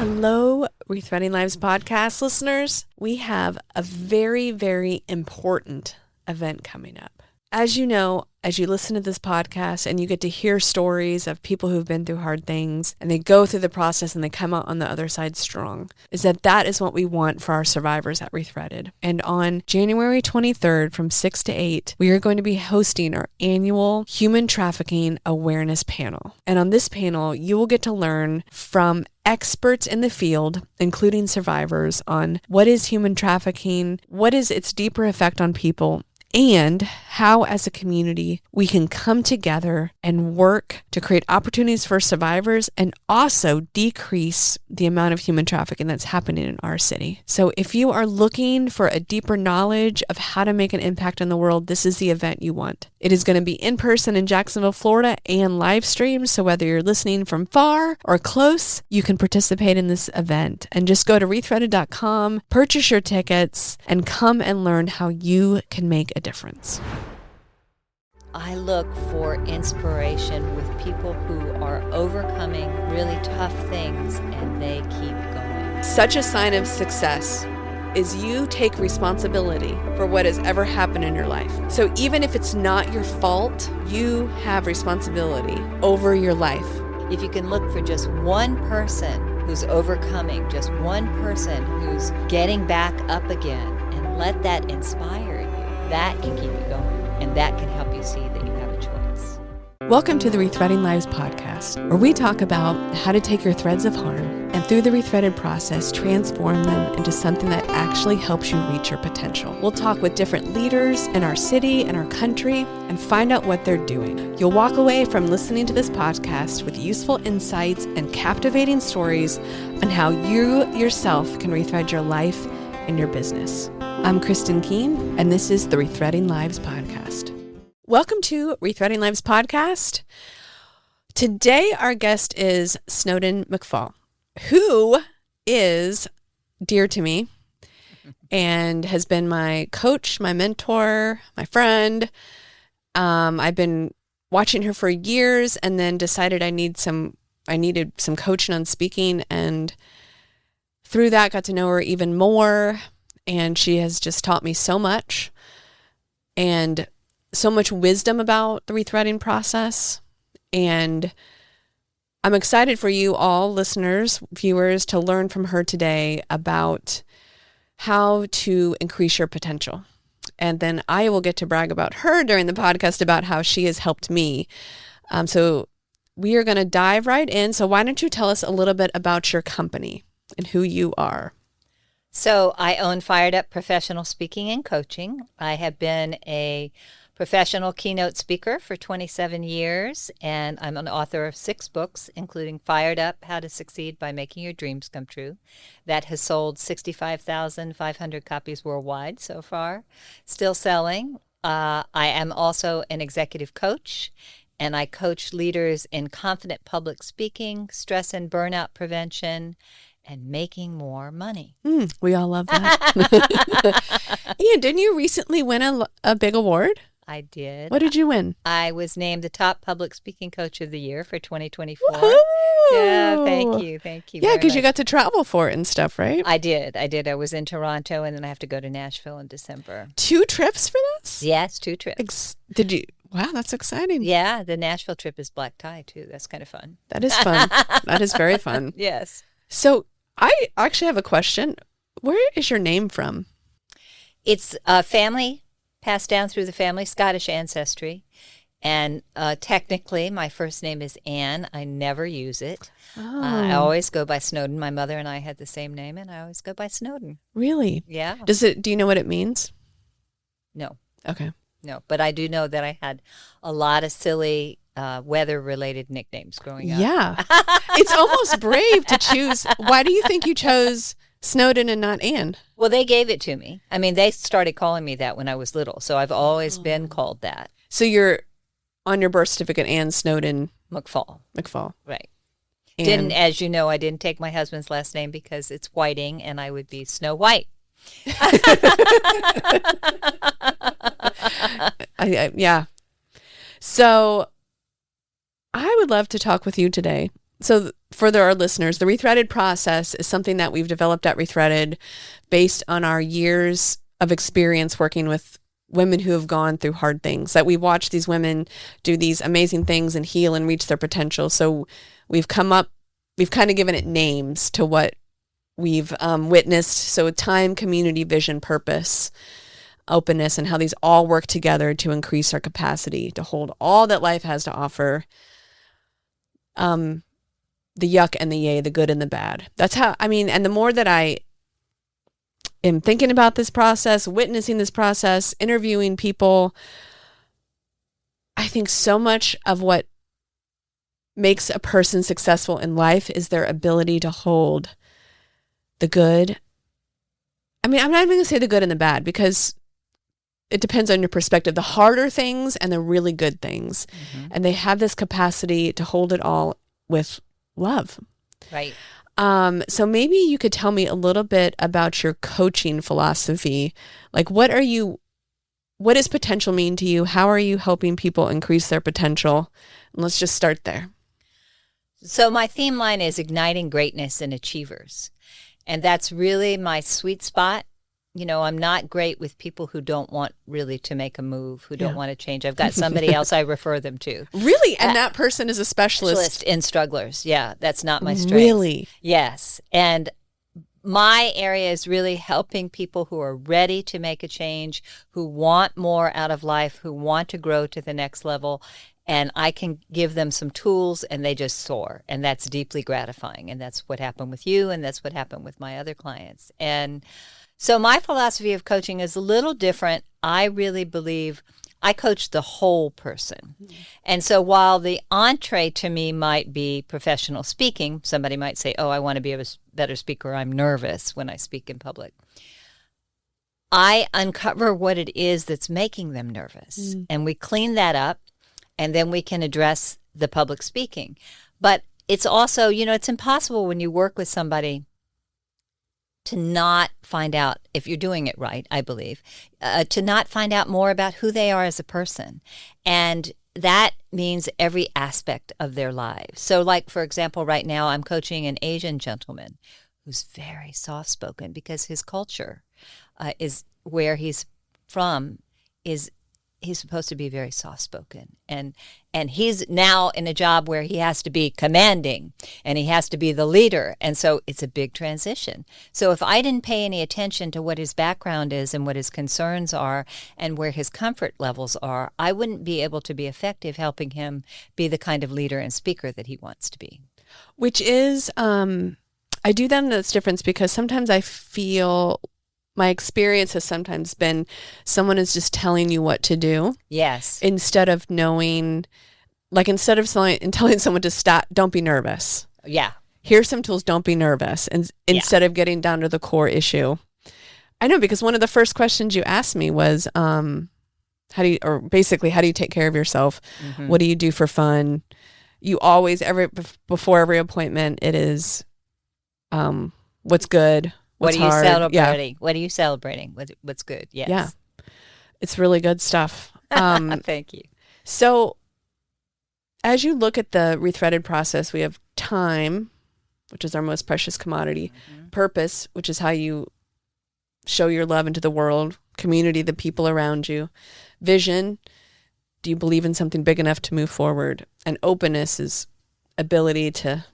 Hello, Rethreading Lives Podcast listeners. We have a very, very important event coming up. As you know, as you listen to this podcast and you get to hear stories of people who've been through hard things and they go through the process and they come out on the other side strong, that is what we want for our survivors at Rethreaded. And on January 23rd from 6 to 8, we are going to be hosting our annual Human Trafficking Awareness Panel. And on this panel, you will get to learn from experts in the field, including survivors, on what is human trafficking, what is its deeper effect on people, and how, as a community, we can come together and work to create opportunities for survivors and also decrease the amount of human trafficking that's happening in our city. So if you are looking for a deeper knowledge of how to make an impact in the world, this is the event you want. It is going to be in person in Jacksonville, Florida, and live stream. So whether you're listening from far or close, you can participate in this event. And just go to rethreaded.com, purchase your tickets, and come and learn how you can make a difference. I look for inspiration with people who are overcoming really tough things and they keep going. Such a sign of success is you take responsibility for what has ever happened in your life. So even if it's not your fault, you have responsibility over your life. If you can look for just one person who's overcoming, just one person who's getting back up again, and let that inspire you, that can keep you going, and that can help you see that you have a choice. Welcome to the Rethreading Lives Podcast, where we talk about how to take your threads of harm and through the rethreaded process, transform them into something that actually helps you reach your potential. We'll talk with different leaders in our city and our country and find out what they're doing. You'll walk away from listening to this podcast with useful insights and captivating stories on how you yourself can rethread your life and your business. I'm Kristin Keen, and this is the Rethreading Lives Podcast. Welcome to Rethreading Lives Podcast. Today, our guest is Snowden McFall, who is dear to me and has been my coach, my mentor, my friend. I've been watching her for years and then decided I needed some coaching on speaking, and through that got to know her even more. And she has just taught me so much and so much wisdom about the rethreading process. And I'm excited for you all, listeners, viewers, to learn from her today about how to increase your potential. And then I will get to brag about her during the podcast about how she has helped me. So we are going to dive right in. So why don't you tell us a little bit about your company and who you are? So I own Fired Up Professional Speaking and Coaching. I have been a professional keynote speaker for 27 years, and I'm an author of 6 books, including Fired Up, How to Succeed by Making Your Dreams Come True. That has sold 65,500 copies worldwide so far, still selling. I am also an executive coach, and I coach leaders in confident public speaking, stress and burnout prevention, and making more money. We all love that. And didn't you recently win a big award? I did. What did you win? I was named the top public speaking coach of the year for 2024. Woo-hoo! Yeah, thank you. Yeah, because you got to travel for it and stuff, right? I did. I was in Toronto, and then I have to go to Nashville in December. 2 trips for this? Yes, 2 trips. Did you? Wow, that's exciting. Yeah, the Nashville trip is black tie, too. That's kind of fun. That is fun. That is very fun. Yes. So I actually have a question. Where is your name from? It's a family, passed down through the family, Scottish ancestry. And technically, my first name is Anne. I never use it. Oh. I always go by Snowden. My mother and I had the same name, and I always go by Snowden. Really? Yeah. Do you know what it means? No. Okay. No, but I do know that I had a lot of silly weather-related nicknames growing up. Yeah. It's almost brave to choose. Why do you think you chose Snowden and not Anne? Well, they gave it to me. I mean, they started calling me that when I was little, so I've always been called that. So you're on your birth certificate, Anne Snowden McFall. Right. And As you know, I didn't take my husband's last name because it's Whiting, and I would be Snow White. Yeah. So I would love to talk with you today So for our listeners, the Rethreaded process is something that we've developed at Rethreaded based on our years of experience working with women who have gone through hard things, that we watch these women do these amazing things and heal and reach their potential. So we've kind of given it names to what we've witnessed. So time, community, vision, purpose, openness, and how these all work together to increase our capacity to hold all that life has to offer. The yuck and the yay, the good and the bad. That's how, and the more that I am thinking about this process, witnessing this process, interviewing people, I think so much of what makes a person successful in life is their ability to hold the good. I'm not even going to say the good and the bad, because it depends on your perspective. The harder things and the really good things. Mm-hmm. And they have this capacity to hold it all with love. Right. So maybe you could tell me a little bit about your coaching philosophy. Like, what does potential mean to you? How are you helping people increase their potential? And let's just start there. So my theme line is igniting greatness in achievers. And that's really my sweet spot. I'm not great with people who don't want really to make a move, who don't want to change. I've got somebody else I refer them to. Really? And that person is a specialist in strugglers. Yeah, that's not my strength. Really? Yes. And my area is really helping people who are ready to make a change, who want more out of life, who want to grow to the next level. And I can give them some tools and they just soar. And that's deeply gratifying. And that's what happened with you. And that's what happened with my other clients. And so my philosophy of coaching is a little different. I really believe I coach the whole person. Mm-hmm. And so while the entree to me might be professional speaking, somebody might say, oh, I want to be a better speaker. I'm nervous when I speak in public. I uncover what it is that's making them nervous. Mm. And we clean that up, and then we can address the public speaking. But it's also, it's impossible when you work with somebody to not find out, if you're doing it right, I believe, to not find out more about who they are as a person. And that means every aspect of their lives. So like, for example, right now I'm coaching an Asian gentleman who's very soft-spoken because his culture is where he's from he's supposed to be very soft-spoken. And he's now in a job where he has to be commanding and he has to be the leader. And so it's a big transition. So if I didn't pay any attention to what his background is and what his concerns are and where his comfort levels are, I wouldn't be able to be effective helping him be the kind of leader and speaker that he wants to be. Which is, I do that in this difference because sometimes I feel my experience has sometimes been someone is just telling you what to do. Yes. Instead of telling someone to stop, don't be nervous. Yeah. Here's some tools, don't be nervous. And instead of getting down to the core issue. I know, because one of the first questions you asked me was, how do you take care of yourself? Mm-hmm. What do you do for fun? You always, before every appointment, it is, what's good. What's what are you hard? celebrating? Yeah. What are you celebrating? What's good? Yes. Yeah. It's really good stuff. Thank you. So as you look at the Rethreaded process, we have time, which is our most precious commodity, mm-hmm. purpose, which is how you show your love into the world, community, the people around you, vision, do you believe in something big enough to move forward? And openness is ability to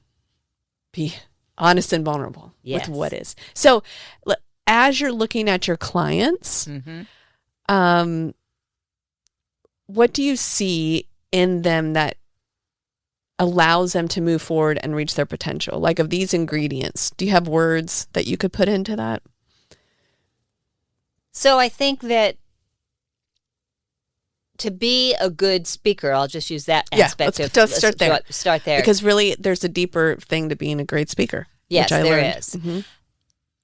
be honest and vulnerable with what is. So as you're looking at your clients, mm-hmm. What do you see in them that allows them to move forward and reach their potential? Like, of these ingredients, do you have words that you could put into that? So I think that to be a good speaker, I'll just use that aspect. Let's start there. Start there. Because really, there's a deeper thing to being a great speaker. Yes, there learned. Is. Mm-hmm.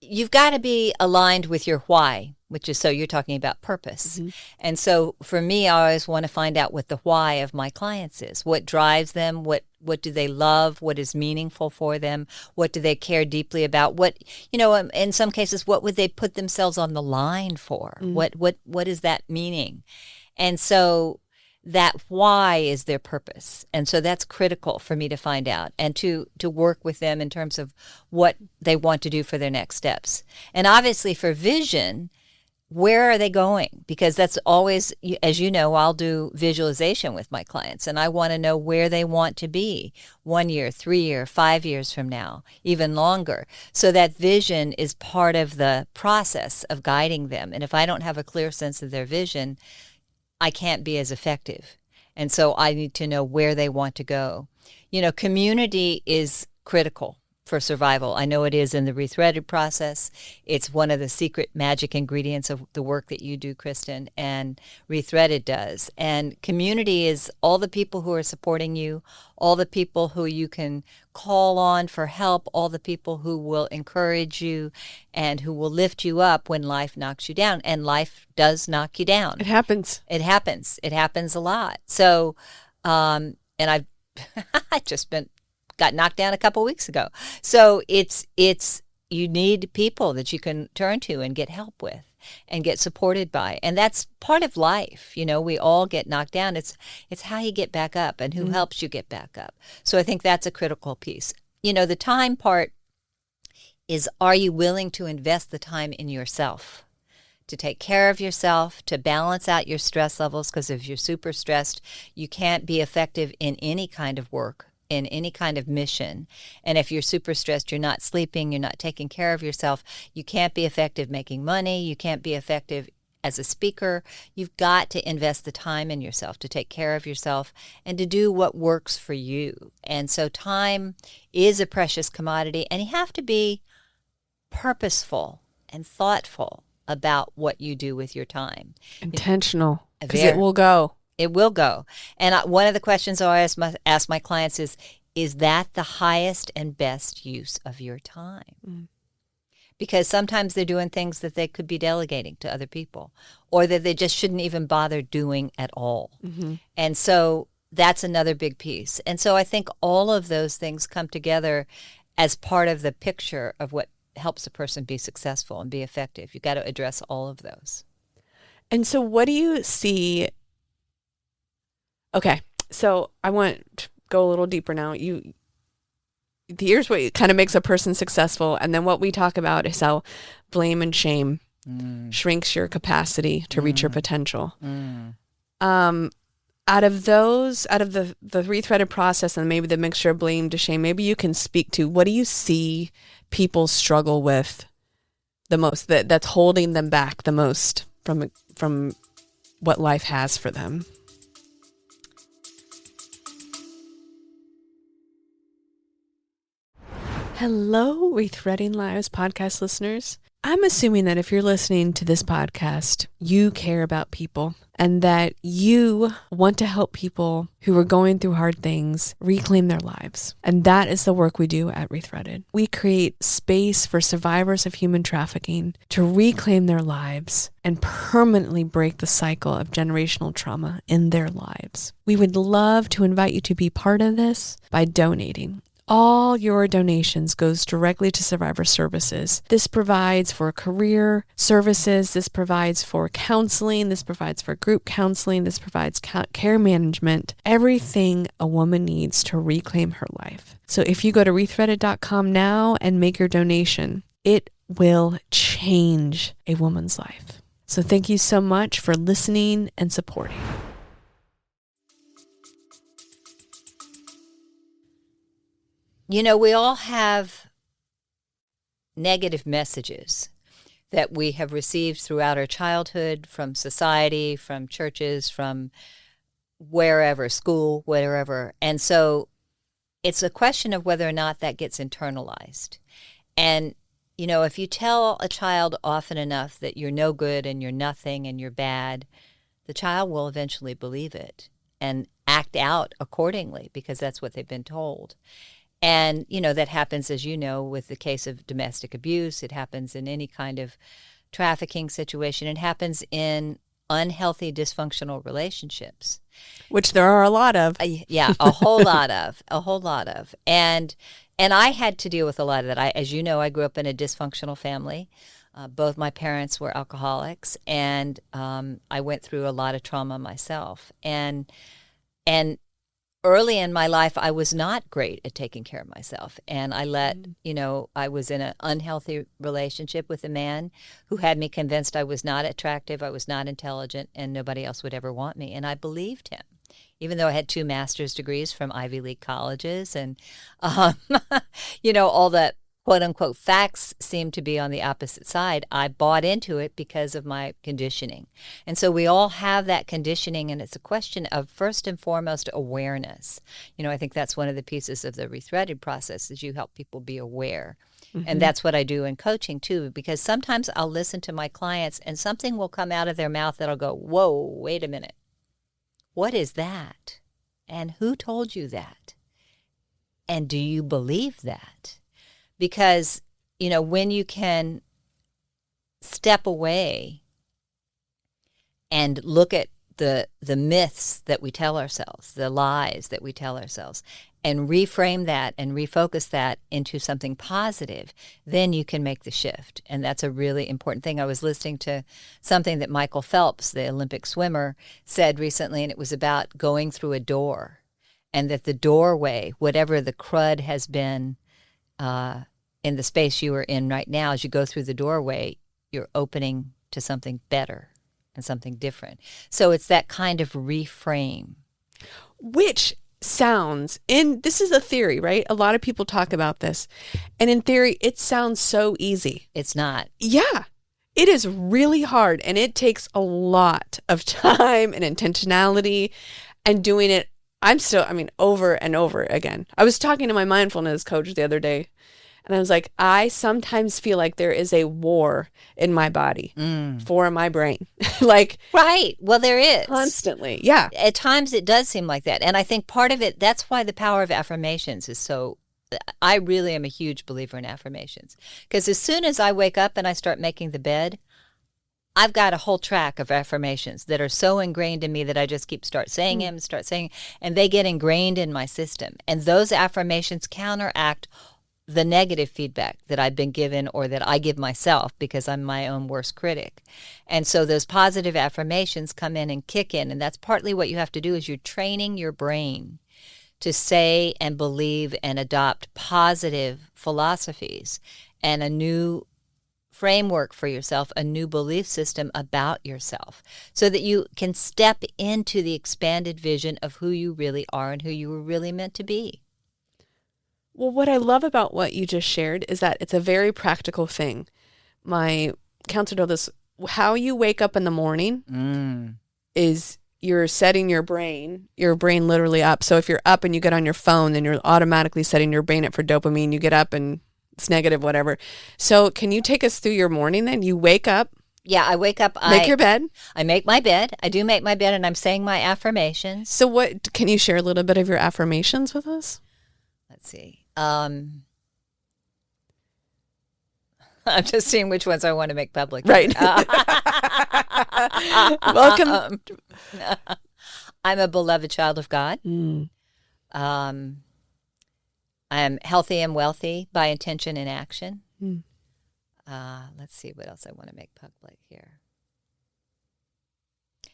You've got to be aligned with your why, which is, so you're talking about purpose. Mm-hmm. And so for me, I always want to find out what the why of my clients is. What drives them? What do they love? What is meaningful for them? What do they care deeply about? What, in some cases, what would they put themselves on the line for? Mm-hmm. What is that meaning? And so that why is their purpose. And so that's critical for me to find out and to work with them in terms of what they want to do for their next steps. And obviously for vision, where are they going? Because that's always, as you know, I'll do visualization with my clients, and I want to know where they want to be 1 year, 3 year, 5 years from now, even longer. So that vision is part of the process of guiding them. And if I don't have a clear sense of their vision, I can't be as effective. And so I need to know where they want to go. Community is critical for survival. I know it is in the Rethreaded process. It's one of the secret magic ingredients of the work that you do, Kristin, and Rethreaded does. And community is all the people who are supporting you, all the people who you can call on for help, all the people who will encourage you and who will lift you up when life knocks you down. And life does knock you down. It happens. It happens a lot. So, and I've got knocked down a couple weeks ago. So it's you need people that you can turn to and get help with and get supported by. And that's part of life. We all get knocked down. It's how you get back up and who helps you get back up. So I think that's a critical piece. The time part is, are you willing to invest the time in yourself? To take care of yourself, to balance out your stress levels, because if you're super stressed, you can't be effective in any kind of work, in any kind of mission. And if you're super stressed, you're not sleeping, you're not taking care of yourself, you can't be effective making money, you can't be effective as a speaker. You've got to invest the time in yourself, to take care of yourself and to do what works for you. And so time is a precious commodity, and you have to be purposeful and thoughtful about what you do with your time. Intentional, because it will go. It will go. And one of the questions I always ask my clients is that the highest and best use of your time? Because sometimes they're doing things that they could be delegating to other people, or that they just shouldn't even bother doing at all. And so that's another big piece. And so I think all of those things come together as part of the picture of what helps a person be successful and be effective. You've got to address all of those. And so what do you see? Okay, so I want to go a little deeper now. Here's what kind of makes a person successful, and then what we talk about is how blame and shame shrinks your capacity to reach your potential. Out of the Rethreaded process and maybe the mixture of blame to shame, maybe you can speak to, what do you see people struggle with the most, that's holding them back the most from what life has for them? Hello, Rethreading Lives podcast listeners. I'm assuming that if you're listening to this podcast, you care about people and that you want to help people who are going through hard things reclaim their lives. And that is the work we do at Rethreaded. We create space for survivors of human trafficking to reclaim their lives and permanently break the cycle of generational trauma in their lives. We would love to invite you to be part of this by donating. All your donations goes directly to survivor services. This provides for career services. This provides for counseling. This provides for group counseling. This provides care management, everything a woman needs to reclaim her life. So if you go to rethreaded.com now and make your donation, it will change a woman's life. So thank you so much for listening and supporting. We all have negative messages that we have received throughout our childhood, from society, from churches, from wherever, school, wherever. And so it's a question of whether or not that gets internalized. And, if you tell a child often enough that you're no good and you're nothing and you're bad, the child will eventually believe it and act out accordingly because that's what they've been told. And, that happens, as you know, with the case of domestic abuse. It happens in any kind of trafficking situation. It happens in unhealthy, dysfunctional relationships. Which there are a lot of. Yeah, a whole lot of. And I had to deal with a lot of that. As you know, I grew up in a dysfunctional family. Both my parents were alcoholics, and I went through a lot of trauma myself. And early in my life, I was not great at taking care of myself. And I I was in an unhealthy relationship with a man who had me convinced I was not attractive, I was not intelligent, and nobody else would ever want me. And I believed him, even though I had 2 master's degrees from Ivy League colleges. And, all the quote unquote facts seemed to be on the opposite side. I bought into it because of my conditioning. And so we all have that conditioning, and it's a question of, first and foremost, awareness. I think that's one of the pieces of the Rethreaded process, is you help people be aware. Mm-hmm. And that's what I do in coaching too, because sometimes I'll listen to my clients and something will come out of their mouth that'll go, whoa, wait a minute. What is that? And who told you that? And do you believe that? Because, when you can step away and look at the myths that we tell ourselves, the lies that we tell ourselves, and reframe that and refocus that into something positive, then you can make the shift. And that's a really important thing. I was listening to something that Michael Phelps, the Olympic swimmer, said recently, and it was about going through a door, and that the doorway, whatever the crud has been, in the space you are in right now, as you go through the doorway, you're opening to something better and something different. So it's that kind of reframe. Which sounds, this is a theory, right? A lot of people talk about this. And in theory, it sounds so easy. It's not. Yeah. It is really hard. And it takes a lot of time and intentionality and doing it. Over and over again. I was talking to my mindfulness coach the other day, and I was like, I sometimes feel like there is a war in my body for my brain. Right. Well, there is. Constantly. Yeah. At times it does seem like that. And I think part of it, that's why the power of affirmations is so, I really am a huge believer in affirmations. Because as soon as I wake up and I start making the bed, I've got a whole track of affirmations that are so ingrained in me that I just start saying them, and they get ingrained in my system. And those affirmations counteract the negative feedback that I've been given or that I give myself, because I'm my own worst critic. And so those positive affirmations come in and kick in. And that's partly what you have to do, is you're training your brain to say and believe and adopt positive philosophies and a new framework for yourself, a new belief system about yourself, so that you can step into the expanded vision of who you really are and who you were really meant to be. Well, what I love about what you just shared is that it's a very practical thing. My counselor told us how you wake up in the morning is you're setting your brain literally up. So if you're up and you get on your phone, then you're automatically setting your brain up for dopamine. You get up and it's negative, whatever. So can you take us through your morning then? You wake up. Yeah, I wake up. Make your bed. I make my bed. I do make my bed, and I'm saying my affirmations. So can you share a little bit of your affirmations with us? Let's see. I'm just seeing which ones I want to make public. Right. Welcome. I'm a beloved child of God. I am healthy and wealthy by intention and action. Let's see what else I want to make public here.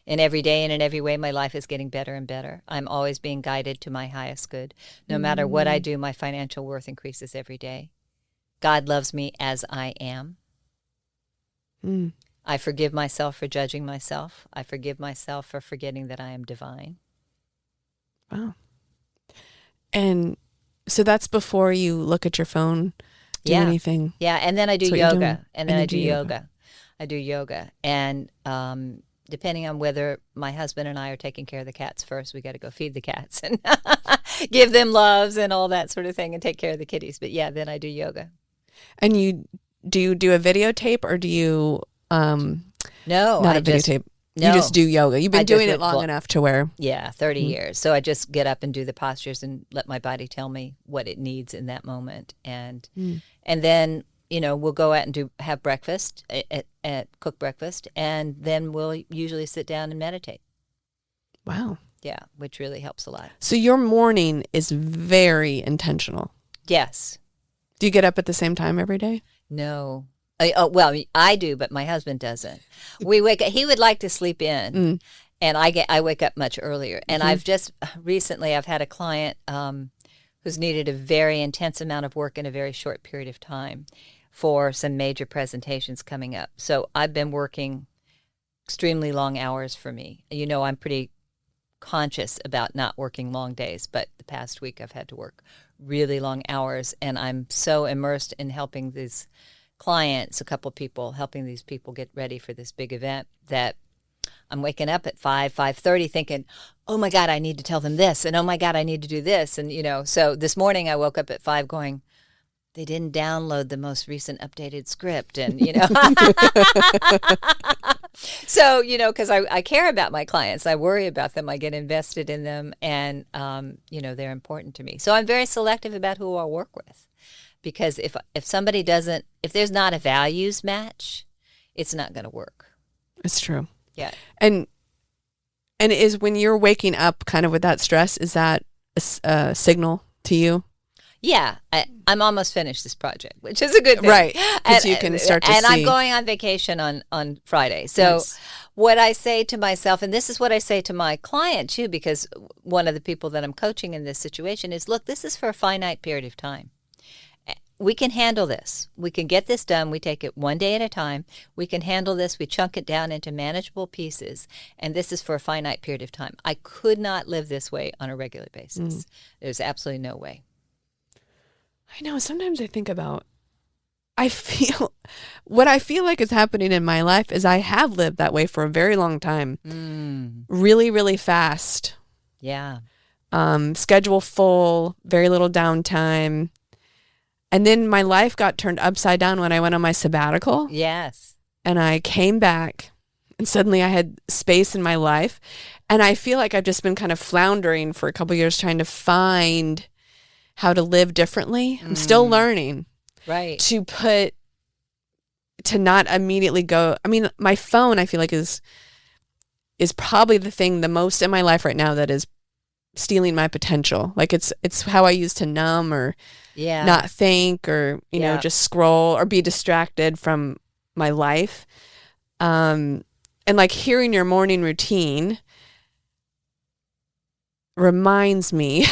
In every day and in every way, my life is getting better and better. I'm always being guided to my highest good. No matter what I do, my financial worth increases every day. God loves me as I am. I forgive myself for judging myself. I forgive myself for forgetting that I am divine. Wow. And so that's before you look at your phone, do anything. Yeah, and then I do yoga. And then I do yoga. I do yoga. And depending on whether my husband and I are taking care of the cats first, we got to go feed the cats and give them loves and all that sort of thing and take care of the kitties. But yeah, then I do yoga. And do you do a videotape, or do you no, not a videotape? No. You just do yoga. You've been doing it long enough to where 30 years. So I just get up and do the postures and let my body tell me what it needs in that moment. And then we'll go out and have breakfast, cook breakfast, and then we'll usually sit down and meditate. Wow. Yeah, which really helps a lot. So your morning is very intentional. Yes. Do you get up at the same time every day? No. Well, I do, but my husband doesn't. We wake up. He would like to sleep in, and I wake up much earlier. And I've just recently I've had a client who's needed a very intense amount of work in a very short period of time for some major presentations coming up. So I've been working extremely long hours for me. I'm pretty conscious about not working long days, but the past week I've had to work really long hours, and I'm so immersed in helping these clients, a couple people, helping these people get ready for this big event, that I'm waking up at 5:30 thinking, oh my God, I need to tell them this, and oh my God, I need to do this. And, so this morning I woke up at 5 going, they didn't download the most recent updated script. And, so, because I care about my clients, I worry about them, I get invested in them, and, they're important to me. So I'm very selective about who I work with, because if somebody doesn't, if there's not a values match, it's not going to work. It's true. Yeah. And is when you're waking up kind of with that stress, is that a signal to you? Yeah, I'm almost finished this project, which is a good thing. Right, because you can start to see. And I'm going on vacation on Friday. So nice. What I say to myself, and this is what I say to my client too, because one of the people that I'm coaching in this situation is, look, this is for a finite period of time. We can handle this. We can get this done. We take it one day at a time. We can handle this. We chunk it down into manageable pieces. And this is for a finite period of time. I could not live this way on a regular basis. There's absolutely no way. I know. Sometimes I think about, what I feel like is happening in my life is I have lived that way for a very long time. Really, really fast. Yeah. Schedule full, very little downtime. And then my life got turned upside down when I went on my sabbatical. Yes. And I came back and suddenly I had space in my life. And I feel like I've just been kind of floundering for a couple of years trying to find how to live differently. I'm still learning. Right. To not immediately go. I mean, my phone, I feel like is probably the thing the most in my life right now that is stealing my potential. Like it's how I used to numb or not think or, just scroll or be distracted from my life. And like hearing your morning routine reminds me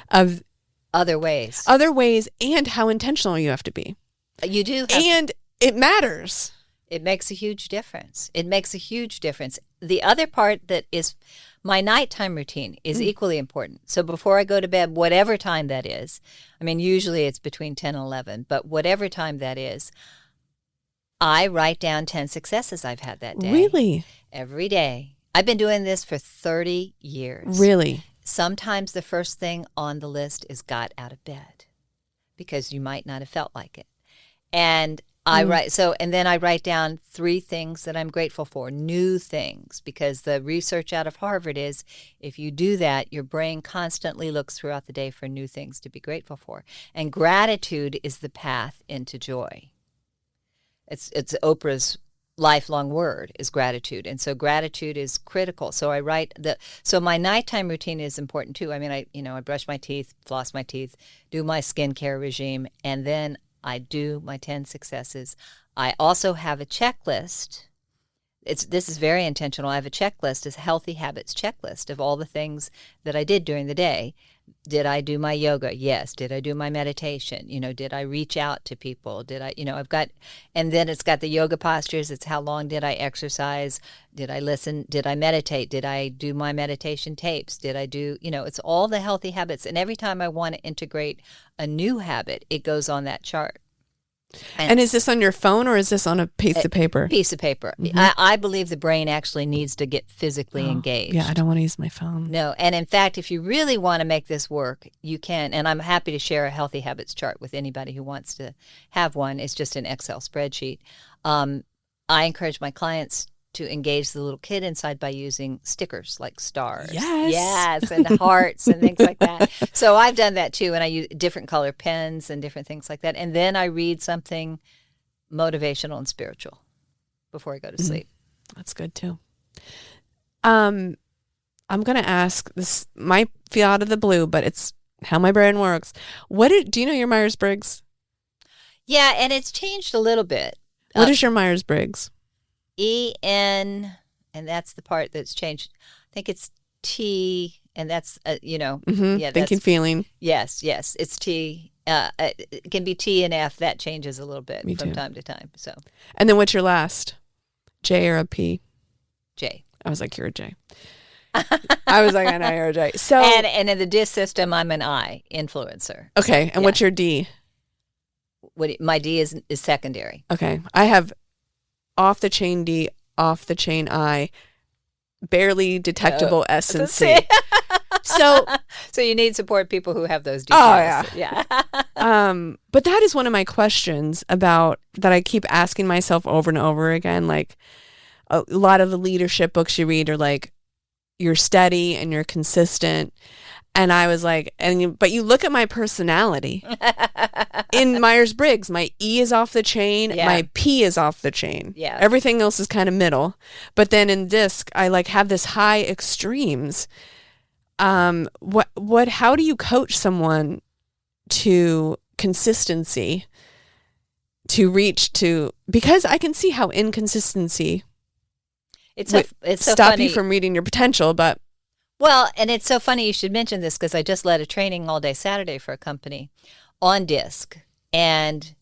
of other ways and how intentional you have to be. You do. And it matters. It makes a huge difference. The other part that is my nighttime routine is equally important. So before I go to bed, whatever time that is, I mean, usually it's between 10 and 11, but whatever time that is, I write down 10 successes I've had that day. Really? Every day. I've been doing this for 30 years. Really? Sometimes the first thing on the list is got out of bed because you might not have felt like it. And then I write down 3 things that I'm grateful for, new things, because the research out of Harvard is if you do that, your brain constantly looks throughout the day for new things to be grateful for. And gratitude is the path into joy. It's Oprah's lifelong word is gratitude. And so gratitude is critical. So so my nighttime routine is important too. I mean, I brush my teeth, floss my teeth, do my skincare regime, and then I do my 10 successes. I also have a checklist. This is very intentional. I have a checklist, a healthy habits checklist of all the things that I did during the day. Did I do my yoga? Yes. Did I do my meditation? Did I reach out to people? Did I, and then it's got the yoga postures. It's how long did I exercise? Did I listen? Did I meditate? Did I do my meditation tapes? Did I do, it's all the healthy habits. And every time I want to integrate a new habit, it goes on that chart. And is this on your phone or is this on a piece of paper? Piece of paper. Mm-hmm. I believe the brain actually needs to get physically engaged. Yeah, I don't want to use my phone. No, and in fact, if you really want to make this work, you can. And I'm happy to share a healthy habits chart with anybody who wants to have one. It's just an Excel spreadsheet. I encourage my clients to engage the little kid inside by using stickers like stars. Yes. And hearts and things like that. So I've done that too, and I use different color pens and different things like that. And then I read something motivational and spiritual before I go to sleep. That's good too. I'm going to ask, this might feel out of the blue, but it's how my brain works. Do you know your Myers-Briggs? Yeah, and it's changed a little bit. What is your Myers-Briggs? EN, and that's the part that's changed. I think it's T, and that's, yeah. Thinking, feeling. Yes, it's T. It can be T and F. That changes a little bit from time to time. So. And then what's your last? J or a P? J. I was like, you're a J. I was like, I know you're a J. So, and in the DISC system, I'm an I, influencer. Okay, and what's your D? My D is secondary. Okay, I have off the chain D, off the chain I, barely detectable S and C. So you need support people who have those details. Oh yeah. But that is one of my questions about that I keep asking myself over and over again. Like a lot of the leadership books you read are like, you're steady and you're consistent. And I was like, but you look at my personality. In Myers-Briggs, my E is off the chain, my P is off the chain. Yeah. Everything else is kind of middle. But then in DISC, I like have this high extremes. How do you coach someone to consistency to reach to, because I can see how inconsistency it's so stop funny. You from reading your potential, but well, and it's so funny you should mention this because I just led a training all day Saturday for a company on DISC, and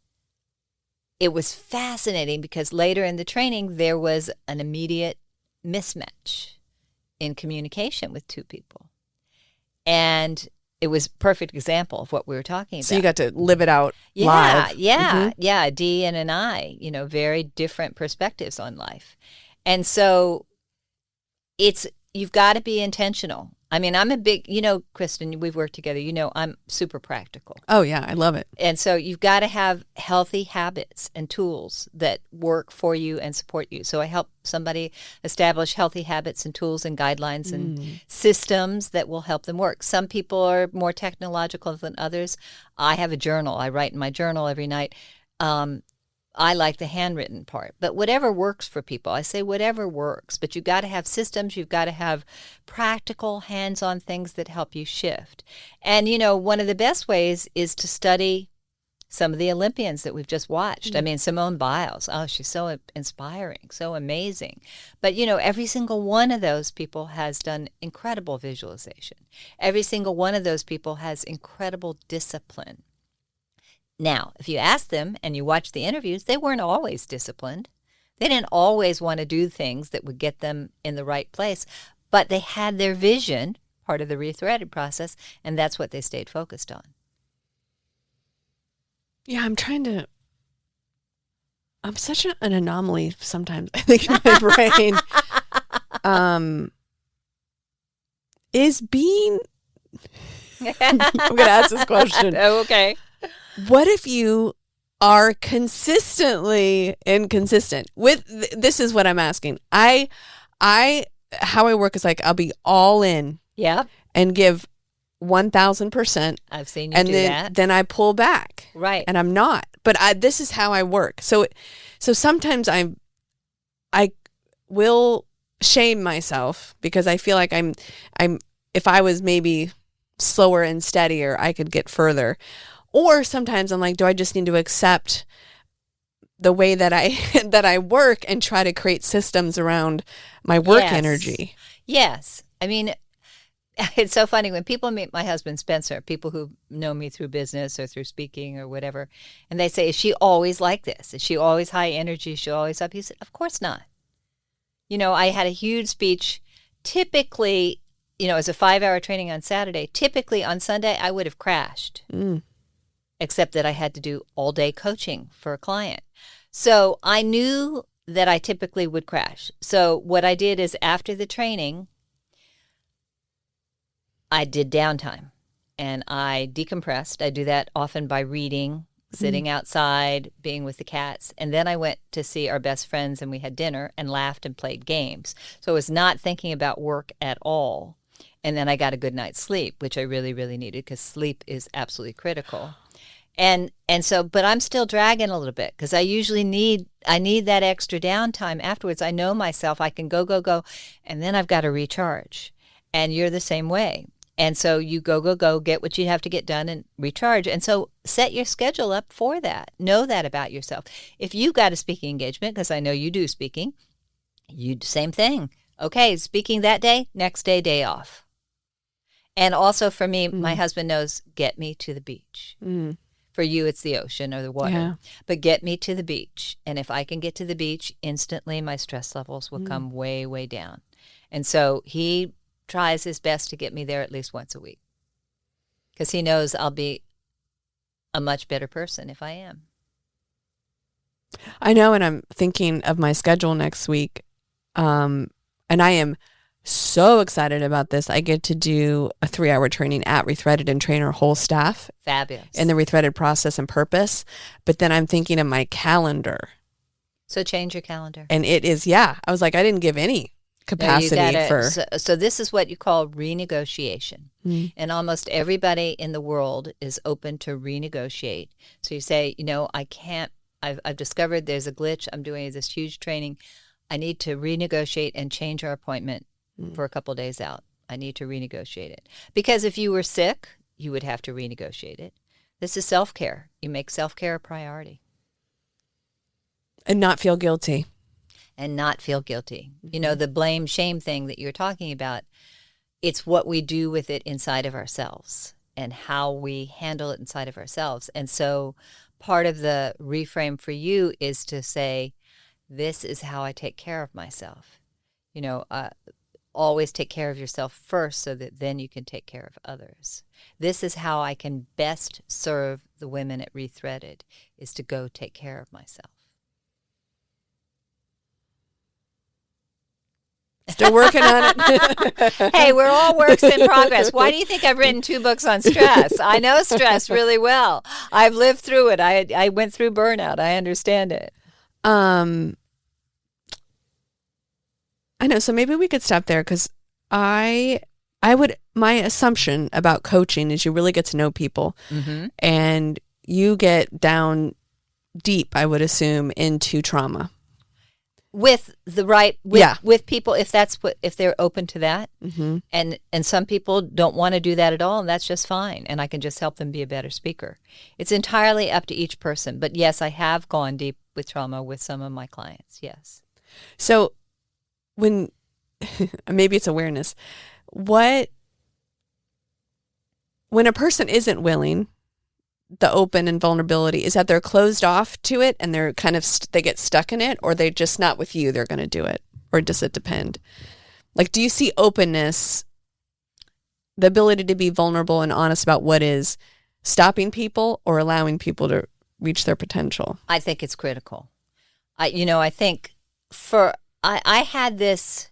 it was fascinating because later in the training there was an immediate mismatch in communication with two people, and it was a perfect example of what we were talking about. So you got to live it out live. Yeah, a D and an I, very different perspectives on life. And so you've got to be intentional. I mean, I'm a big, Kristin, we've worked together, I'm super practical. Oh yeah, I love it. And so you've got to have healthy habits and tools that work for you and support you. So I help somebody establish healthy habits and tools and guidelines and systems that will help them work. Some people are more technological than others. I have a journal. I write in my journal every night. I like the handwritten part, but whatever works for people. I say whatever works, but you got to have systems. You've got to have practical hands-on things that help you shift. And, one of the best ways is to study some of the Olympians that we've just watched. I mean, Simone Biles, she's so inspiring, so amazing. But, every single one of those people has done incredible visualization. Every single one of those people has incredible discipline. Now, if you ask them and you watch the interviews, they weren't always disciplined. They didn't always want to do things that would get them in the right place, but they had their vision, part of the Rethreaded process, and that's what they stayed focused on. Yeah, I'm such an anomaly sometimes, I think, in my brain. Is being... I'm going to ask this question. Oh, okay. What if you are consistently inconsistent? This is what I'm asking. How I work is like I'll be all in. Yeah. And give 1,000%. I've seen you do that. Then I pull back. Right. And I'm not. But this is how I work. So sometimes I will shame myself because I feel like I'm if I was maybe slower and steadier, I could get further. Or sometimes I'm like, do I just need to accept the way that I work and try to create systems around my work energy? Yes. I mean, it's so funny when people meet my husband, Spencer, people who know me through business or through speaking or whatever, and they say, is she always like this? Is she always high energy? Is she always up? He said, of course not. I had a huge speech. Typically, as a 5-hour training on Saturday, typically on Sunday, I would have crashed. Except that I had to do all-day coaching for a client. So I knew that I typically would crash. So what I did is after the training, I did downtime and I decompressed. I do that often by reading sitting outside, being with the cats. And then I went to see our best friends and we had dinner and laughed and played games. So I was not thinking about work at all. And then I got a good night's sleep, which I really, really needed because sleep is absolutely critical. And so, but I'm still dragging a little bit because I usually need that extra downtime afterwards. I know myself, I can go, and then I've got to recharge. And you're the same way. And so you go, get what you have to get done and recharge. And so set your schedule up for that. Know that about yourself. If you've got a speaking engagement, because I know you do speaking, you do same thing. Okay, speaking that day, next day off. And also for me, my husband knows, get me to the beach. For you, it's the ocean or the water. Yeah. But get me to the beach. And if I can get to the beach, instantly my stress levels will come way, way down. And so he tries his best to get me there at least once a week because he knows I'll be a much better person if I am. I know, and I'm thinking of my schedule next week, and I am so excited about this. I get to do a 3-hour training at Rethreaded and train our whole staff. Fabulous. In the Rethreaded process and purpose. But then I'm thinking of my calendar. So change your calendar. And it is, I was like, I didn't give any capacity for. So this is what you call renegotiation. And almost everybody in the world is open to renegotiate. So you say, I can't, I've discovered there's a glitch. I'm doing this huge training. I need to renegotiate and change our appointment for a couple of days out. I need to renegotiate it. Because if you were sick, you would have to renegotiate it. This is self-care. You make self-care a priority. And not feel guilty. The blame, shame thing that you're talking about, it's what we do with it inside of ourselves and how we handle it inside of ourselves. And so part of the reframe for you is to say, this is how I take care of myself. Always take care of yourself first so that then you can take care of others. This is how I can best serve the women at Rethreaded, is to go take care of myself. Still working on it. Hey, we're all works in progress. Why do you think I've written 2 books on stress? I know stress really well. I've lived through it. I went through burnout. I understand it. I know. So maybe we could stop there because my assumption about coaching is you really get to know people and you get down deep, I would assume, into trauma. With people, if they're open to that. And some people don't want to do that at all, and that's just fine. And I can just help them be a better speaker. It's entirely up to each person. But yes, I have gone deep with trauma with some of my clients. Yes. So when maybe it's awareness, when a person isn't willing, the open and vulnerability, is that they're closed off to it and they're kind of they get stuck in it, or they're just not with you, they're going to do it? Or does it depend? Like, do you see openness, the ability to be vulnerable and honest about what is stopping people or allowing people to reach their potential? I think it's critical. I think I had this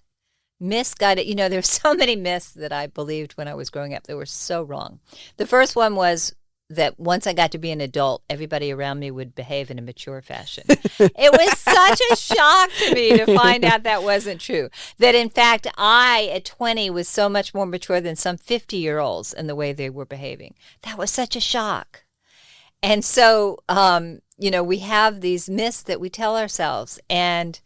misguided, there's so many myths that I believed when I was growing up that were so wrong. The first one was that once I got to be an adult, everybody around me would behave in a mature fashion. It was such a shock to me to find out that wasn't true. That in fact, I at 20 was so much more mature than some 50-year-olds in the way they were behaving. That was such a shock. And so, we have these myths that we tell ourselves. And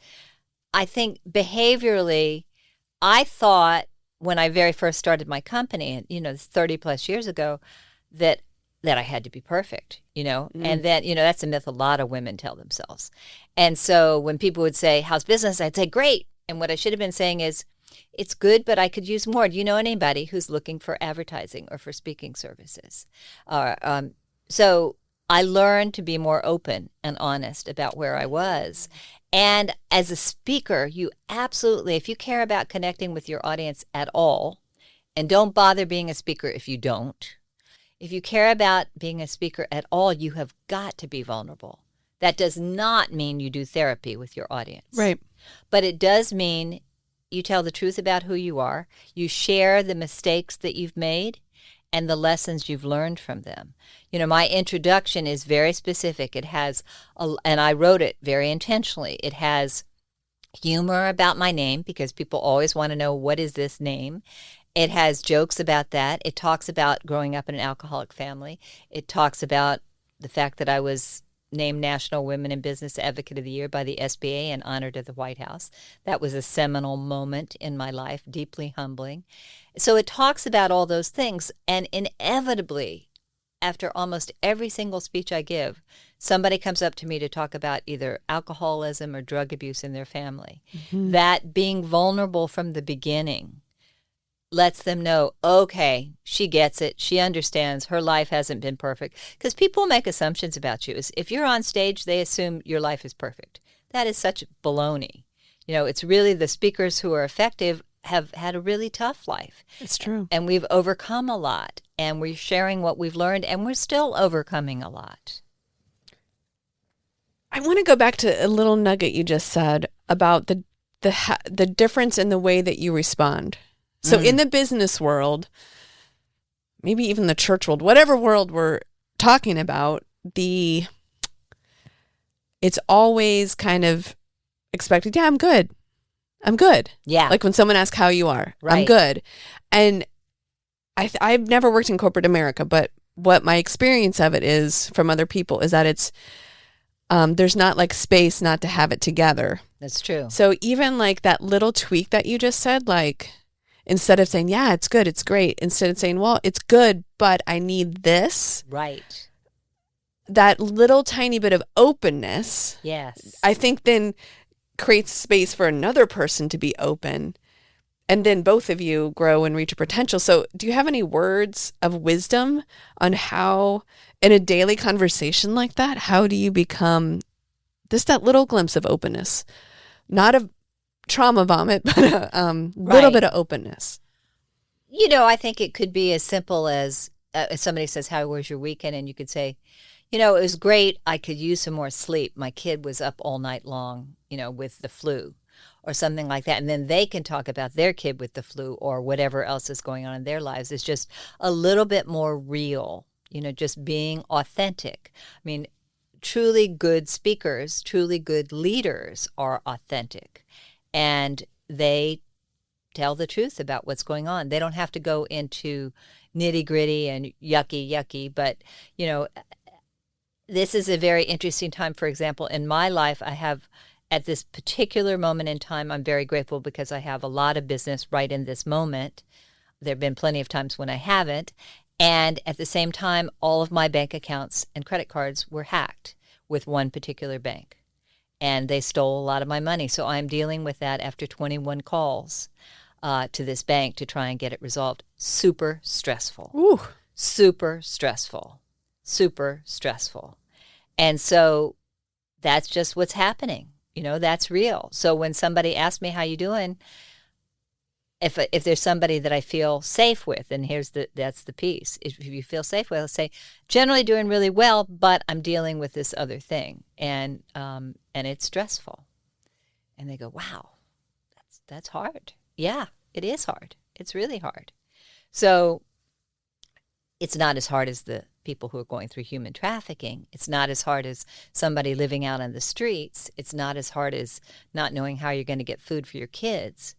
I think behaviorally, I thought when I very first started my company, 30 plus years ago, that I had to be perfect, and that, that's a myth a lot of women tell themselves. And so when people would say, how's business? I'd say, great. And what I should have been saying is, it's good, but I could use more. Do you know anybody who's looking for advertising or for speaking services? So I learned to be more open and honest about where I was. And as a speaker, you absolutely, if you care about connecting with your audience at all, and don't bother being a speaker if you don't, if you care about being a speaker at all, you have got to be vulnerable. That does not mean you do therapy with your audience. Right. But it does mean you tell the truth about who you are, you share the mistakes that you've made, and the lessons you've learned from them. My introduction is very specific. It has, and I wrote it very intentionally, it has humor about my name because people always want to know, what is this name? It has jokes about that. It talks about growing up in an alcoholic family. It talks about the fact that I was named National Women in Business Advocate of the Year by the SBA and honored at the White House. That was a seminal moment in my life, deeply humbling. So it talks about all those things, and inevitably, after almost every single speech I give, somebody comes up to me to talk about either alcoholism or drug abuse in their family. Mm-hmm. That being vulnerable from the beginning lets them know, okay, she gets it. She understands. Her life hasn't been perfect. Because people make assumptions about you. If you're on stage, they assume your life is perfect. That is such baloney. It's really the speakers who are effective have had a really tough life. It's true. And we've overcome a lot. And we're sharing what we've learned. And we're still overcoming a lot. I want to go back to a little nugget you just said about the difference in the way that you respond. So in the business world, maybe even the church world, whatever world we're talking about, it's always kind of expected, yeah, I'm good. I'm good. Yeah. Like when someone asks how you are, right. I'm good. And I've never worked in corporate America, but what my experience of it is from other people is that it's, there's not like space not to have it together. That's true. So even like that little tweak that you just said, like, instead of saying, yeah, it's good, it's great, instead of saying, well, it's good, but I need this. Right. That little tiny bit of openness, yes, I think then creates space for another person to be open. And then both of you grow and reach your potential. So do you have any words of wisdom on how, in a daily conversation like that, how do you become just that little glimpse of openness? Not a trauma vomit, but a little bit of openness. I think it could be as simple as if somebody says, how was your weekend? And you could say, it was great. I could use some more sleep. My kid was up all night long, with the flu or something like that. And then they can talk about their kid with the flu or whatever else is going on in their lives. It's just a little bit more real, just being authentic. I mean, truly good speakers, truly good leaders are authentic. And they tell the truth about what's going on. They don't have to go into nitty gritty and yucky, but, this is a very interesting time. For example, in my life, I have, at this particular moment in time, I'm very grateful because I have a lot of business right in this moment. There have been plenty of times when I haven't. And at the same time, all of my bank accounts and credit cards were hacked with one particular bank. And they stole a lot of my money. So I'm dealing with that after 21 calls to this bank to try and get it resolved. Super stressful. Ooh. Super stressful. Super stressful. And so that's just what's happening. That's real. So when somebody asks me, how you doing? If there's somebody that I feel safe with, and that's the piece. If you feel safe with, I'll say, generally doing really well, but I'm dealing with this other thing, and it's stressful. And they go, wow, that's hard. Yeah, it is hard. It's really hard. So it's not as hard as the people who are going through human trafficking. It's not as hard as somebody living out on the streets. It's not as hard as not knowing how you're going to get food for your kids.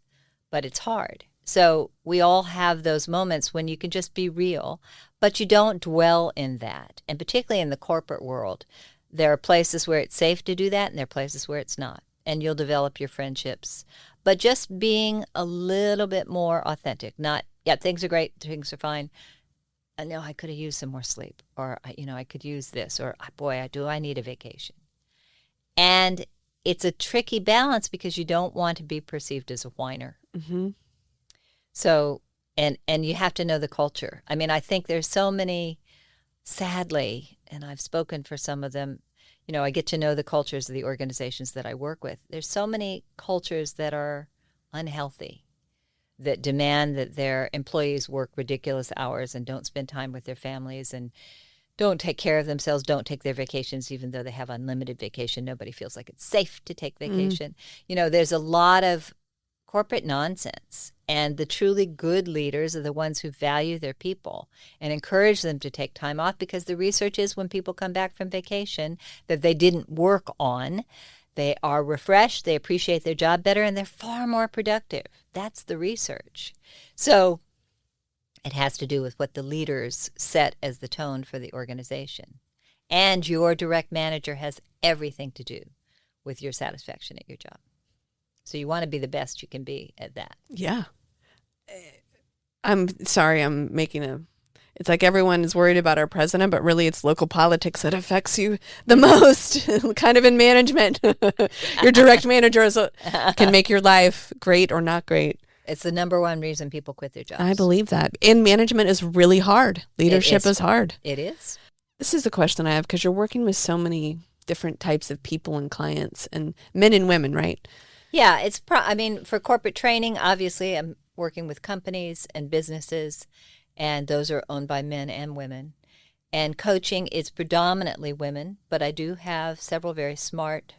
But it's hard. So we all have those moments when you can just be real, but you don't dwell in that. And particularly in the corporate world, there are places where it's safe to do that, and there are places where it's not. And you'll develop your friendships. But just being a little bit more authentic. Not, yeah, things are great, things are fine. No, I could have used some more sleep. Or, I could use this. Or, boy, do I need a vacation. And it's a tricky balance because you don't want to be perceived as a whiner. Mm-hmm. So, and you have to know the culture. I mean, I think there's so many, sadly, and I've spoken for some of them, I get to know the cultures of the organizations that I work with. There's so many cultures that are unhealthy, that demand that their employees work ridiculous hours and don't spend time with their families and don't take care of themselves, don't take their vacations, even though they have unlimited vacation. Nobody feels like it's safe to take vacation. There's a lot of corporate nonsense. And the truly good leaders are the ones who value their people and encourage them to take time off, because the research is when people come back from vacation that they didn't work on, they are refreshed, they appreciate their job better, and they're far more productive. That's the research. So it has to do with what the leaders set as the tone for the organization. And your direct manager has everything to do with your satisfaction at your job. So you want to be the best you can be at that. Yeah. I'm sorry, it's like everyone is worried about our president, but really it's local politics that affects you the most, kind of in management. Your direct manager can make your life great or not great. It's the number one reason people quit their jobs. I believe that. And management is really hard. Leadership is hard. It is. This is the question I have, because you're working with so many different types of people and clients, and men and women, right? Yeah, for corporate training, obviously I'm working with companies and businesses, and those are owned by men and women. And coaching is predominantly women, but I do have several very smart,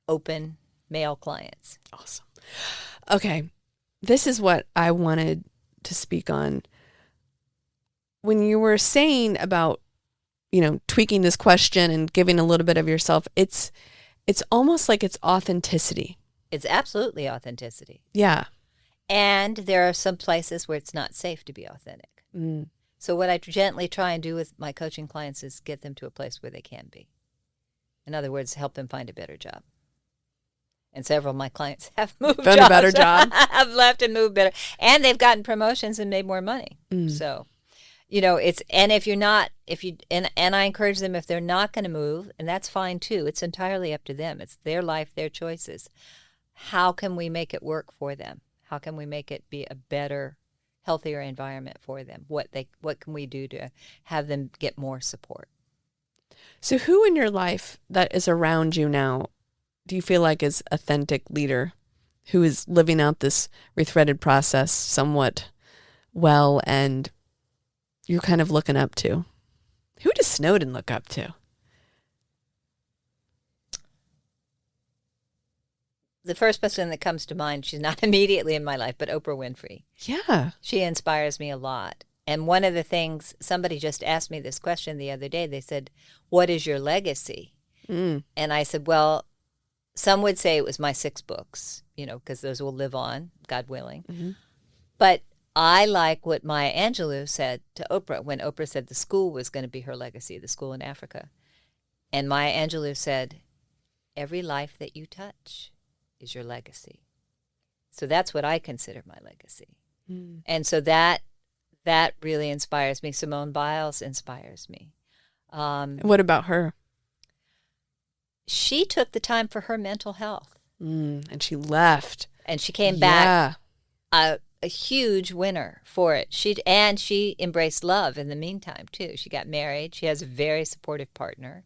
open male clients. Awesome. Okay, this is what I wanted to speak on. When you were saying about, tweaking this question and giving a little bit of yourself, it's almost like it's authenticity. It's absolutely authenticity. Yeah. And there are some places where it's not safe to be authentic. Mm. So what I gently try and do with my coaching clients is get them to a place where they can be. In other words, help them find a better job. And several of my clients have moved Found a better job. have left and moved better. And they've gotten promotions and made more money. Mm. So, and if you're not, and I encourage them, if they're not going to move, and that's fine too, it's entirely up to them. It's their life, their choices. How can we make it work for them? How can we make it be a better, healthier environment for them? What can we do to have them get more support? So who in your life that is around you now do you feel like is authentic leader who is living out this Rethreaded process somewhat well, and you're kind of looking up to? Who does Snowden look up to? The first person that comes to mind, she's not immediately in my life, but Oprah Winfrey. Yeah. She inspires me a lot. And one of the things, somebody just asked me this question the other day. They said, what is your legacy? Mm. And I said, well, some would say it was my 6 books, because those will live on, God willing. Mm-hmm. But I like what Maya Angelou said to Oprah when Oprah said the school was going to be her legacy, the school in Africa. And Maya Angelou said, every life that you touch is your legacy. So that's what I consider my legacy. Mm. And so that really inspires me. Simone Biles inspires me. What about her? She took the time for her mental health. And she left. And she came back a huge winner for it. She embraced love in the meantime, too. She got married. She has a very supportive partner.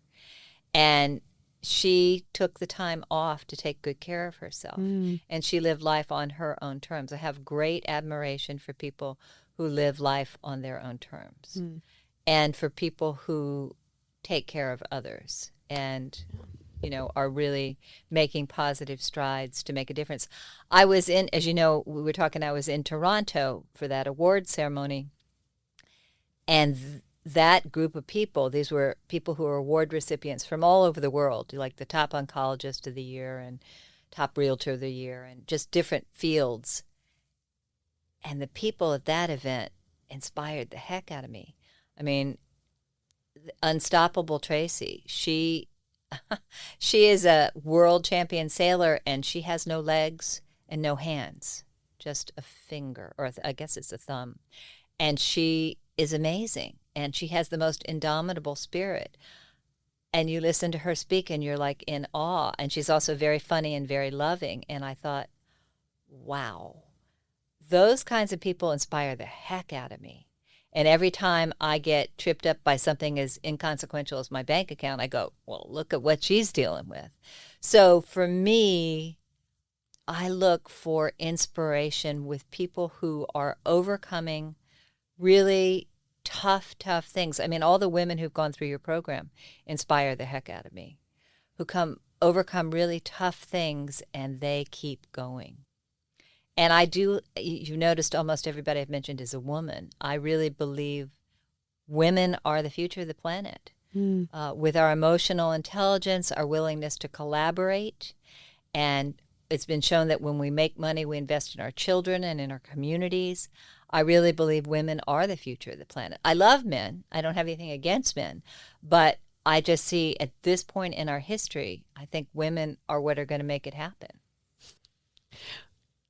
And she took the time off to take good care of herself. And she lived life on her own terms. I have great admiration for people who live life on their own terms. And for people who take care of others and are really making positive strides to make a difference. I was in, as you know, we were talking, I was in Toronto for that award ceremony. And that group of people, these were people who were award recipients from all over the world, like the top oncologist of the year and top realtor of the year and just different fields. And the people at that event inspired the heck out of me. I mean, Unstoppable Tracy, she is a world champion sailor, and she has no legs and no hands, just a finger, or I guess it's a thumb. And she is amazing, and she has the most indomitable spirit. And you listen to her speak, and you're like in awe. And she's also very funny and very loving. And I thought, wow, those kinds of people inspire the heck out of me. And every time I get tripped up by something as inconsequential as my bank account, I go, well, look at what she's dealing with. So for me, I look for inspiration with people who are overcoming really tough things. I mean, all the women who've gone through your program inspire the heck out of me, who overcome really tough things, and they keep going. And you noticed almost everybody I've mentioned is a woman. I really believe women are the future of the planet. With our emotional intelligence, our willingness to collaborate, and it's been shown that when we make money, we invest in our children and in our communities. I really believe women are the future of the planet. I love men. I don't have anything against men. But I just see at this point in our history, I think women are what are going to make it happen.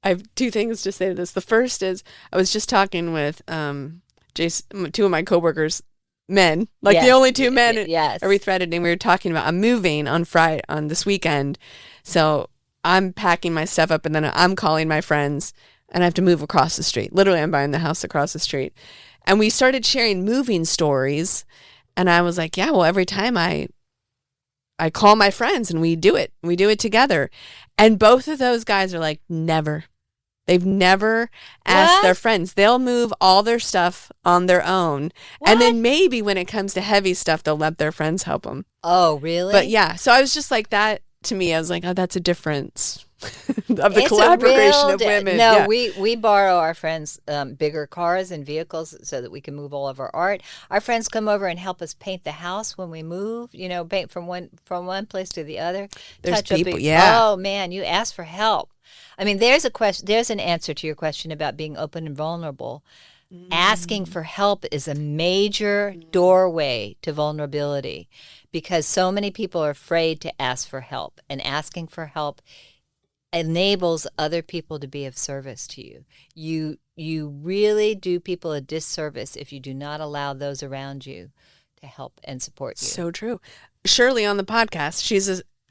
I have two things to say to this. The first is I was just talking with Jason, two of my coworkers, men, like the only two men at Rethreaded, and we were talking about I'm moving on this weekend. So I'm packing my stuff up and then I'm calling my friends and I have to move across the street. Literally, I'm buying the house across the street. And we started sharing moving stories. And I was like, yeah, well, every time I call my friends and we do it together. And both of those guys are like, never. They've never asked their friends. They'll move all their stuff on their own. What? And then maybe when it comes to heavy stuff, they'll let their friends help them. Oh, really? But yeah, so I was just like that to me. I was like, oh, that's a difference of the collaboration of women. No, yeah. we borrow our friends' bigger cars and vehicles so that we can move all of our art. Our friends come over and help us paint the house when we move. Paint from one place to the other. There's touch people, up yeah. Oh man, you ask for help. I mean, there's an answer to your question about being open and vulnerable. Asking for help is a major doorway to vulnerability because so many people are afraid to ask for help, and asking for help enables other people to be of service to you. You really do people a disservice if you do not allow those around you to help and support you. So true. Shirley on the podcast,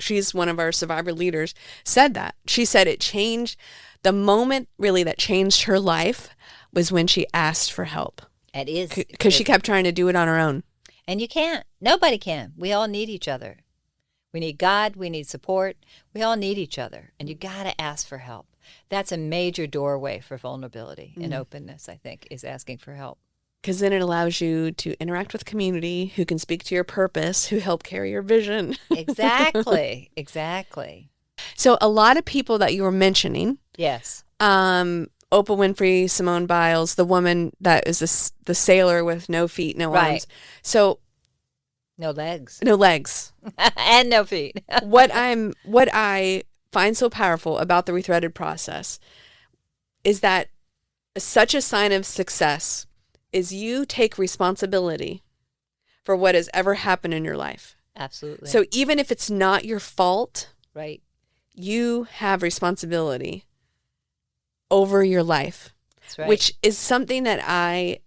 she's one of our survivor leaders, said that. She said it changed, the moment really that changed her life was when she asked for help. It is. Because she kept trying to do it on her own. And you can't. Nobody can. We all need each other. We need God. We need support. We all need each other. And you got to ask for help. That's a major doorway for vulnerability and openness, I think, is asking for help. Because then it allows you to interact with community who can speak to your purpose, who help carry your vision. Exactly. So a lot of people that you were mentioning. Yes. Oprah Winfrey, Simone Biles, the woman that is the sailor with no feet, no arms. So no legs. No legs. And no feet. What I find so powerful about the Rethreaded process is that such a sign of success is you take responsibility for what has ever happened in your life. Absolutely. So even if it's not your fault, right, you have responsibility over your life. That's right. Which is something that I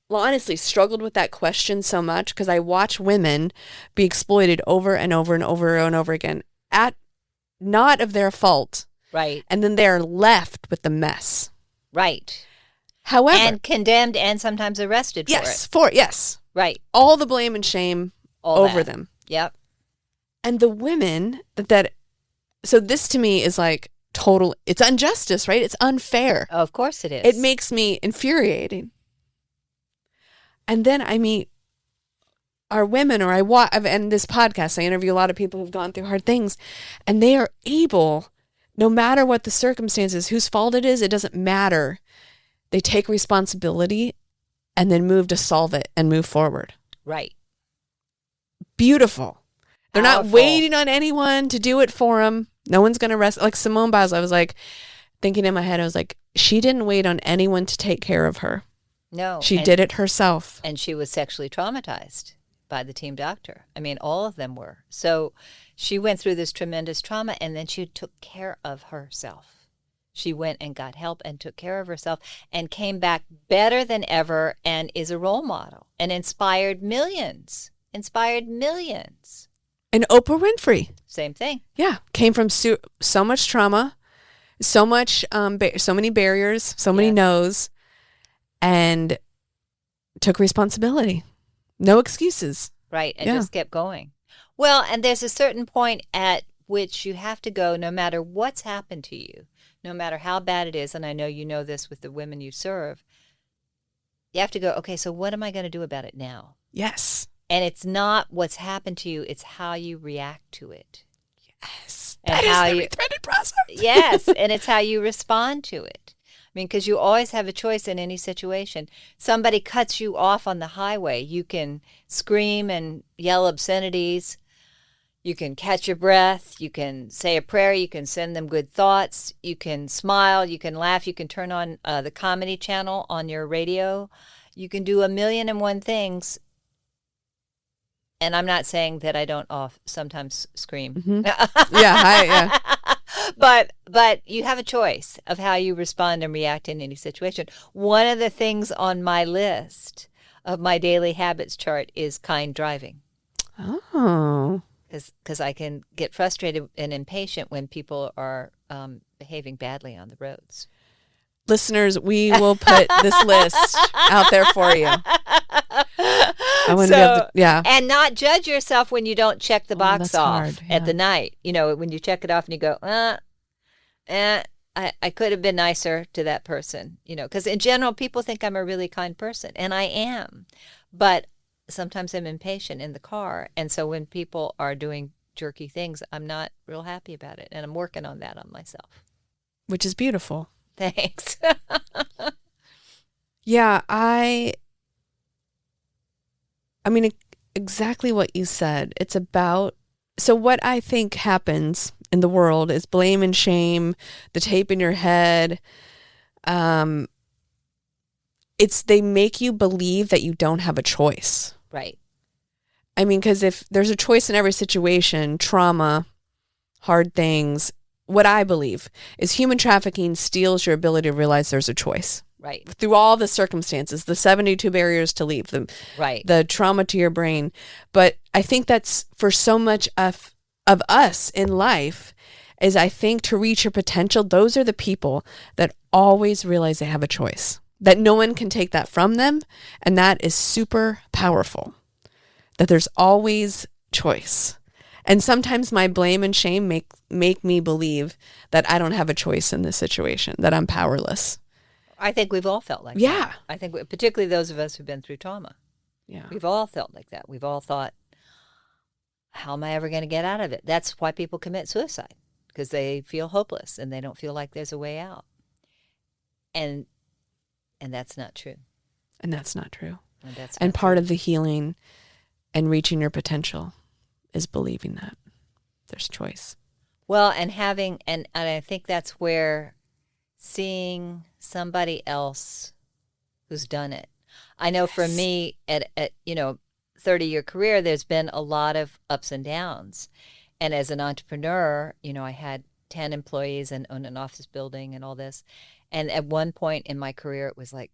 honestly struggled with that question so much because I watch women be exploited over and over and over and over again at not of their fault. Right. And then they're left with the mess. Right. However, and condemned and sometimes arrested for it. Yes. Right. All the blame and shame over them. Yep. And the women so this to me is like it's injustice, right? It's unfair. Oh, of course it is. It makes me infuriating. And then I meet our women, or and this podcast, I interview a lot of people who've gone through hard things, and they are able, no matter what the circumstances, whose fault it is, it doesn't matter. They take responsibility and then move to solve it and move forward. Right. Beautiful. They're Powerful. Not waiting on anyone to do it for them. No one's going to rest. Like Simone Biles, I was like, thinking in my head, I was like, she didn't wait on anyone to take care of her. No. She did it herself. And she was sexually traumatized by the team doctor. I mean, all of them were. So she went through this tremendous trauma, and then she took care of herself. She went and got help and took care of herself and came back better than ever and is a role model and inspired millions. And Oprah Winfrey. Same thing. Yeah. Came from so much trauma, so many barriers, so many no's, and took responsibility. No excuses. Right. And just kept going. Well, and there's a certain point at which you have to go no matter what's happened to you, no matter how bad it is. And I know you know this with the women you serve. You have to go, okay, so what am I going to do about it now? Yes. And it's not what's happened to you, it's how you react to it. Yes. And that is the rethreaded process. Yes, and it's how you respond to it. I mean, because you always have a choice in any situation. Somebody cuts you off on the highway. You can scream and yell obscenities. You can catch your breath. You can say a prayer. You can send them good thoughts. You can smile. You can laugh. You can turn on the comedy channel on your radio. You can do 1,000,001 things. And I'm not saying that I don't sometimes scream. Mm-hmm. Yeah. But you have a choice of how you respond and react in any situation. One of the things on my list of my daily habits chart is kind driving. Oh. Because I can get frustrated and impatient when people are behaving badly on the roads. Listeners, we will put this list out there for you. I want to be able to, yeah. And not judge yourself when you don't check the box off at the night. You know, when you check it off and you go, I could have been nicer to that person. You know, because in general, people think I'm a really kind person, and I am. But sometimes I'm impatient in the car. And so when people are doing jerky things, I'm not real happy about it. And I'm working on that on myself. Which is beautiful. Thanks. Yeah, I mean, exactly what you said. It's about, so what I think happens in the world is blame and shame, the tape in your head. They make you believe that you don't have a choice. Right. I mean, because if there's a choice in every situation, trauma, hard things, what I believe is human trafficking steals your ability to realize there's a choice. Right. Through all the circumstances, the 72 barriers to leave, the trauma to your brain. But I think that's for so much of us in life is I think to reach your potential, those are the people that always realize they have a choice, that no one can take that from them. And that is super powerful, that there's always choice. And sometimes my blame and shame make me believe that I don't have a choice in this situation, that I'm powerless. I think we've all felt like that. Yeah. I think particularly those of us who've been through trauma. Yeah. We've all felt like that. We've all thought, how am I ever going to get out of it? That's why people commit suicide, because they feel hopeless and they don't feel like there's a way out. And that's not true. And that's not true. And part of the healing and reaching your potential is believing that there's choice. Well, and I think that's where seeing somebody else who's done it. I know for me at 30-year career, there's been a lot of ups and downs. And as an entrepreneur, I had 10 employees and owned an office building and all this. And at one point in my career, it was like,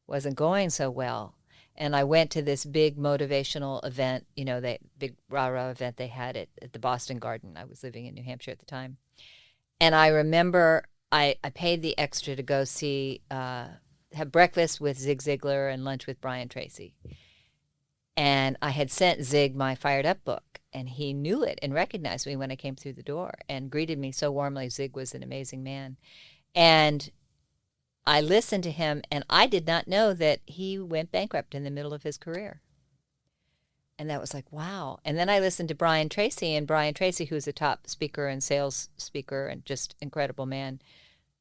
wasn't going so well. And I went to this big motivational event, big rah-rah event they had at the Boston Garden. I was living in New Hampshire at the time. And I remember I paid the extra to go see, have breakfast with Zig Ziglar and lunch with Brian Tracy. And I had sent Zig my Fired Up book, and he knew it and recognized me when I came through the door and greeted me so warmly. Zig was an amazing man. And I listened to him, and I did not know that he went bankrupt in the middle of his career. And that was like, wow. And then I listened to Brian Tracy, and Brian Tracy, who's a top speaker and sales speaker and just incredible man,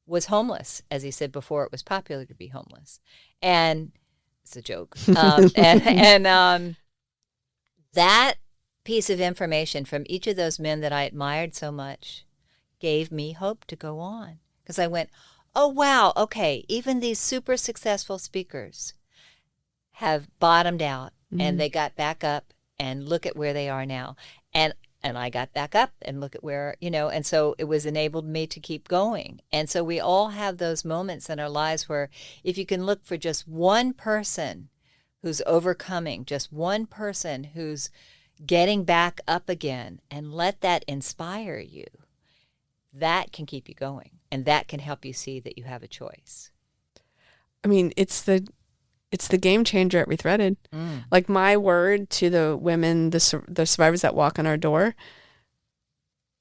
was homeless, as he said before it was popular to be homeless. And it's a joke. That piece of information from each of those men that I admired so much gave me hope to go on. Because I went, oh, wow, okay, even these super successful speakers have bottomed out, and they got back up, and look at where they are now. And I got back up and look at where, and so it was enabled me to keep going. And so we all have those moments in our lives where if you can look for just one person who's overcoming, just one person who's getting back up again, and let that inspire you, that can keep you going. And that can help you see that you have a choice. I mean, it's the game changer at Rethreaded. Like my word to the women, the survivors that walk on our door,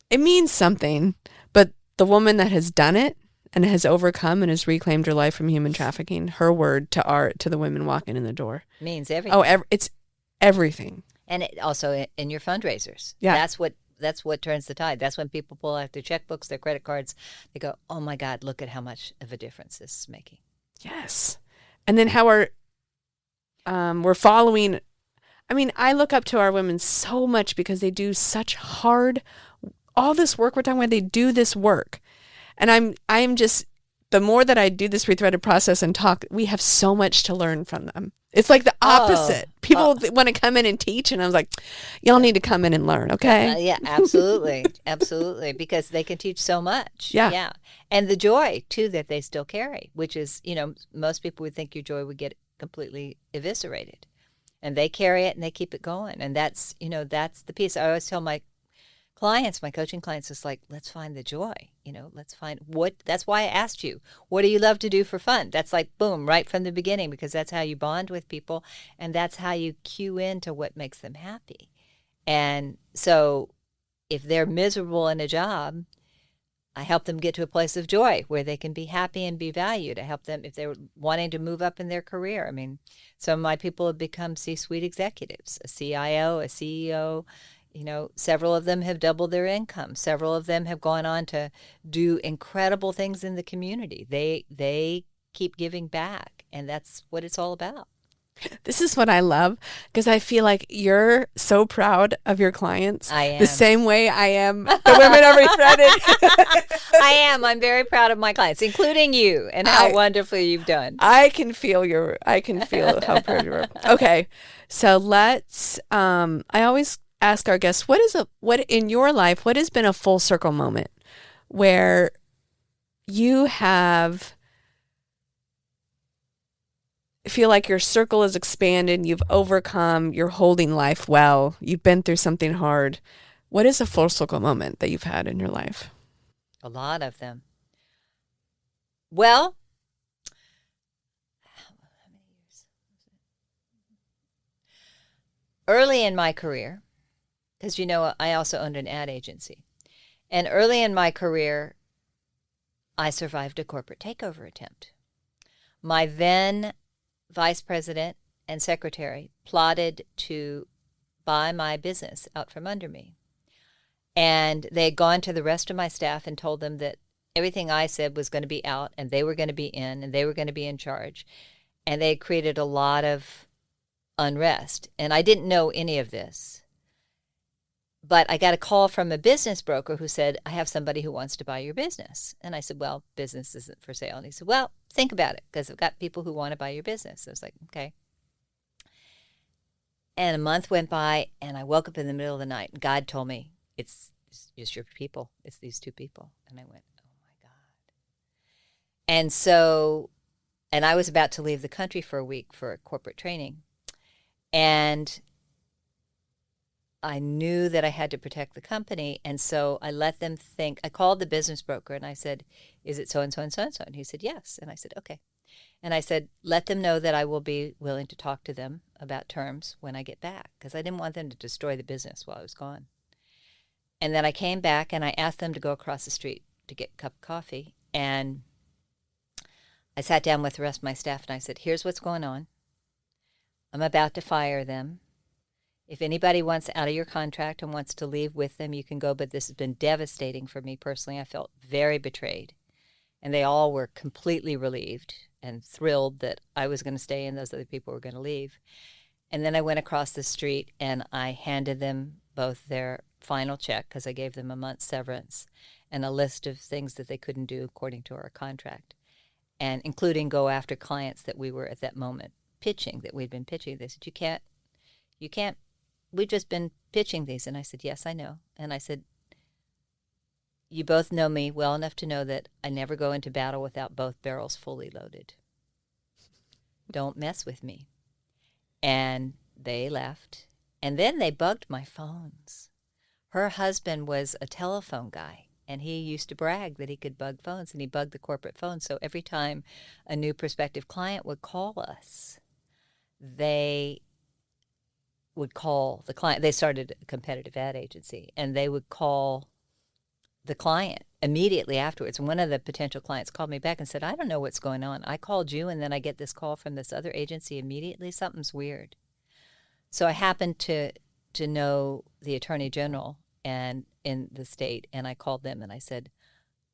it means something. But the woman that has done it and has overcome and has reclaimed her life from human trafficking, her word to the women walking in the door means everything. Oh, it's everything. And it also in your fundraisers. Yeah. That's what what turns the tide. That's when people pull out their checkbooks, their credit cards. They go, oh my God, look at how much of a difference this is making. Yes. And then how we're following. I mean, I look up to our women so much because they do such hard, all this work we're talking about, they do this work. And I'm just, the more that I do this Rethreaded process and talk, we have so much to learn from them. It's like the opposite. People want to come in and teach, and I was like, y'all need to come in and learn, okay? Yeah, absolutely. Absolutely. Because they can teach so much. Yeah. And the joy, too, that they still carry, which is, most people would think your joy would get completely eviscerated. And they carry it and they keep it going. And that's the piece. I always tell my clients, my coaching clients, it's like, let's find the joy. Let's find that's why I asked you, what do you love to do for fun? That's like, boom, right from the beginning, because that's how you bond with people. And that's how you cue into what makes them happy. And so if they're miserable in a job, I help them get to a place of joy where they can be happy and be valued. I help them if they're wanting to move up in their career. I mean, some of my people have become C-suite executives, a CIO, a CEO. Several of them have doubled their income. Several of them have gone on to do incredible things in the community. They keep giving back, and that's what it's all about. This is what I love, because I feel like you're so proud of your clients. I am. The same way I am the women of Rethreaded. I am. I'm very proud of my clients, including you, and how wonderfully you've done. I can feel how proud you are. Okay. So let's, I always ask our guests, what in your life, what has been a full circle moment where you feel like your circle is expanded, you've overcome, you're holding life well, you've been through something hard. What is a full circle moment that you've had in your life? A lot of them. Well, how many years? Early in my career, because I also owned an ad agency. And early in my career, I survived a corporate takeover attempt. My then vice president and secretary plotted to buy my business out from under me. And they had gone to the rest of my staff and told them that everything I said was going to be out, and they were going to be in, and they were going to be in charge. And they had created a lot of unrest. And I didn't know any of this. But I got a call from a business broker who said, I have somebody who wants to buy your business. And I said, well, business isn't for sale. And he said, well, think about it, because I've got people who want to buy your business. I was like, okay. And a month went by, and I woke up in the middle of the night, and God told me, it's your people. It's these two people. And I went, oh, my God. And so, and I was about to leave the country for a week for a corporate training. And I knew that I had to protect the company, and so I let them think. I called the business broker, and I said, is it so-and-so and so-and-so? And he said, yes. And I said, okay. And I said, let them know that I will be willing to talk to them about terms when I get back, because I didn't want them to destroy the business while I was gone. And then I came back, and I asked them to go across the street to get a cup of coffee, and I sat down with the rest of my staff, and I said, here's what's going on. I'm about to fire them. If anybody wants out of your contract and wants to leave with them, you can go, but this has been devastating for me personally. I felt very betrayed. And they all were completely relieved and thrilled that I was going to stay and those other people were going to leave. And then I went across the street and I handed them both their final check, because I gave them a month's severance and a list of things that they couldn't do according to our contract, and including go after clients that we were at that moment pitching, that we'd been pitching. They said, you can't. We've just been pitching these. And I said, yes, I know. And I said, you both know me well enough to know that I never go into battle without both barrels fully loaded. Don't mess with me. And they left. And then they bugged my phones. Her husband was a telephone guy, and he used to brag that he could bug phones, and he bugged the corporate phone. So every time a new prospective client would call us, they would call the client. They started a competitive ad agency, and they would call the client immediately afterwards. And one of the potential clients called me back and said, I don't know what's going on. I called you, and then I get this call from this other agency immediately. Something's weird. So I happened to know the Attorney General, and in the state. And I called them and I said,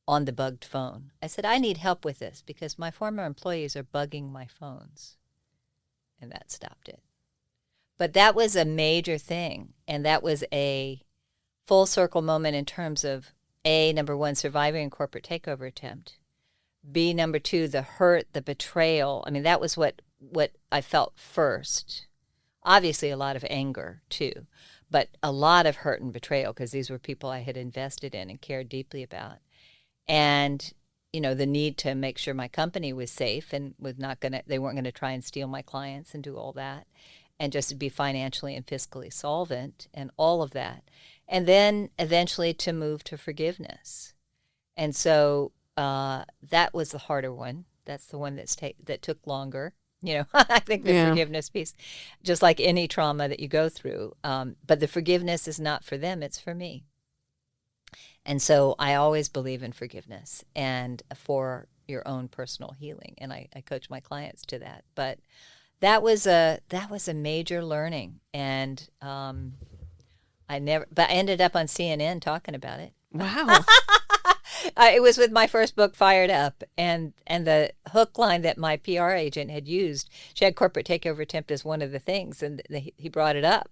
on the bugged phone, I said, I need help with this because my former employees are bugging my phones. And that stopped it. But that was a major thing. And that was a full circle moment in terms of A, number one, surviving a corporate takeover attempt. B, number two, the hurt, the betrayal. I mean, that was what I felt first. Obviously, a lot of anger, too, but a lot of hurt and betrayal because these were people I had invested in and cared deeply about. And, the need to make sure my company was safe and they weren't going to try and steal my clients and do all that, and just to be financially and fiscally solvent and all of that. And then eventually to move to forgiveness. And so that was the harder one. That's the one that took longer. I think the forgiveness piece, just like any trauma that you go through. But the forgiveness is not for them, it's for me. And so I always believe in forgiveness and for your own personal healing. And I coach my clients to that. But that was a major learning. And I ended up on CNN talking about it. Wow. It was with my first book, Fired Up, and the hook line that my PR agent had used. She had corporate takeover attempt as one of the things, and he brought it up.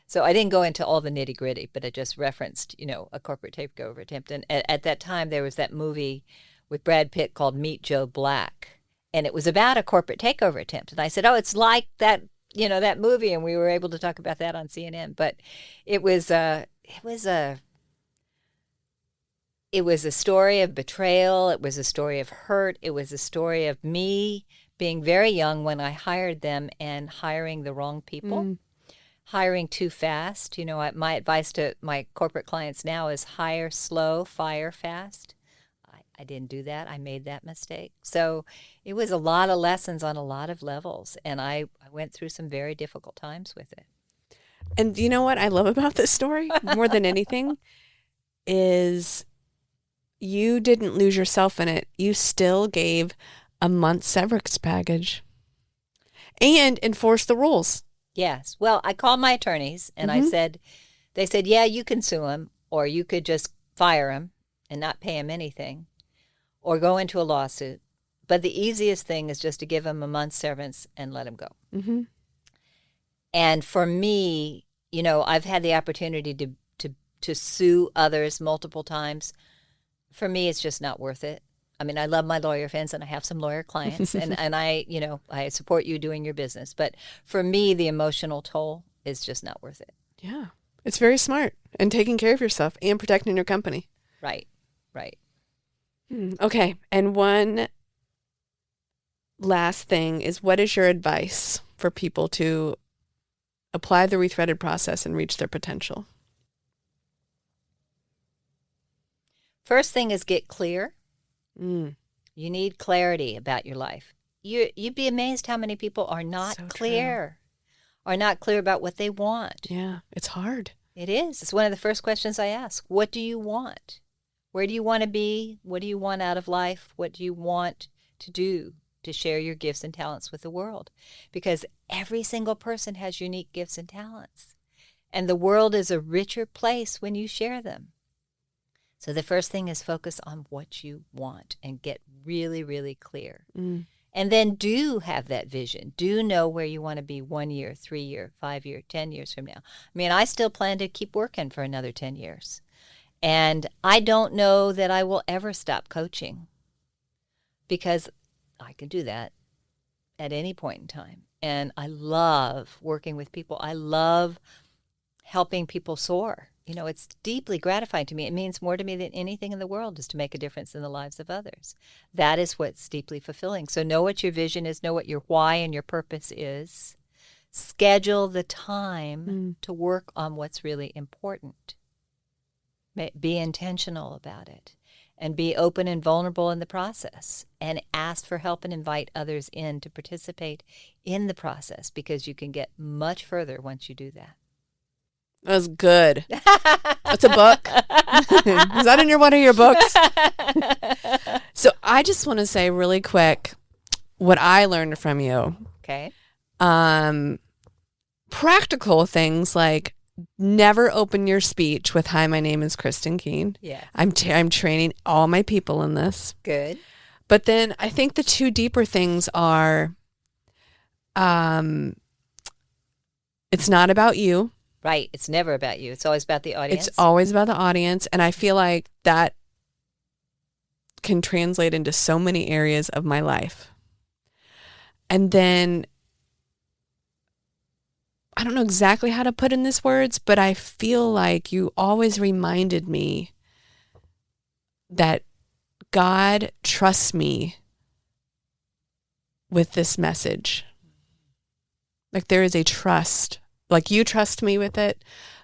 So I didn't go into all the nitty gritty, but I just referenced, a corporate takeover attempt. And at that time, there was that movie with Brad Pitt called Meet Joe Black, and it was about a corporate takeover attempt. And I said, oh, it's like that, that movie, and we were able to talk about that on CNN. But it was a story of betrayal. It was a story of hurt. It was a story of me being very young when I hired them and hiring the wrong people, hiring too fast. My advice to my corporate clients now is hire slow, fire fast. I didn't do that. I made that mistake. So it was a lot of lessons on a lot of levels, and I went through some very difficult times with it. And you know what I love about this story more than anything is you didn't lose yourself in it. You still gave a month's severance package and enforced the rules. Yes. Well, I called my attorneys and they said, yeah, you can sue him, or you could just fire him and not pay him anything, or go into a lawsuit. But the easiest thing is just to give him a month's severance and let him go. Mm-hmm. And for me, I've had the opportunity to sue others multiple times. For me, it's just not worth it. I mean, I love my lawyer friends and I have some lawyer clients and I support you doing your business. But for me, the emotional toll is just not worth it. Yeah. It's very smart and taking care of yourself and protecting your company. Right. Okay. And one last thing is, what is your advice for people to apply the Rethreaded process and reach their potential? First thing is get clear. You need clarity about your life. You'd be amazed how many people are not clear, are not clear about what they want. Yeah, it's hard. It is. It's one of the first questions I ask. What do you want? Where do you want to be? What do you want out of life? What do you want to do to share your gifts and talents with the world? Because every single person has unique gifts and talents. And the world is a richer place when you share them. So the first thing is focus on what you want and get really, really clear. And then do have that vision. Do know where you want to be 1 year, 3 year, 5 year, 10 years from now. I mean, I still plan to keep working for another 10 years. And I don't know that I will ever stop coaching because I can do that at any point in time. And I love working with people. I love helping people soar. It's deeply gratifying to me. It means more to me than anything in the world is to make a difference in the lives of others. That is what's deeply fulfilling. So know what your vision is, know what your why and your purpose is. Schedule the time to work on what's really important. Be intentional about it and be open and vulnerable in the process, and ask for help and invite others in to participate in the process, because you can get much further once you do that. That was good. That's a book. Is that in one of your books? So I just want to say really quick what I learned from you. Okay. Practical things like never open your speech with, "Hi, my name is Kristin Keen." Yeah. I'm training all my people in this. Good. But then I think the two deeper things are, it's not about you. Right. It's never about you. It's always about the audience. It's always about the audience. And I feel like that can translate into so many areas of my life. And then I don't know exactly how to put in these words, but I feel like you always reminded me that God trusts me with this message. Like there is a trust, like you trust me with it,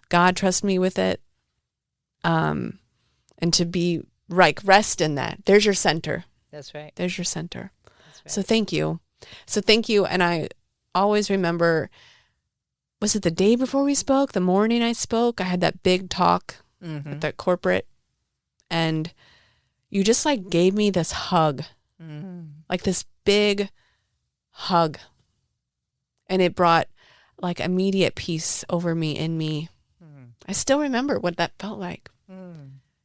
God trusts me with it. And to be like, rest in that. There's your center. That's right. There's your center. That's right. So thank you. And I always remember, was it the day before we spoke? The morning I spoke, I had that big talk with the corporate, and you just like gave me this hug, like this big hug. And it brought like immediate peace over me, in me. I still remember what that felt like.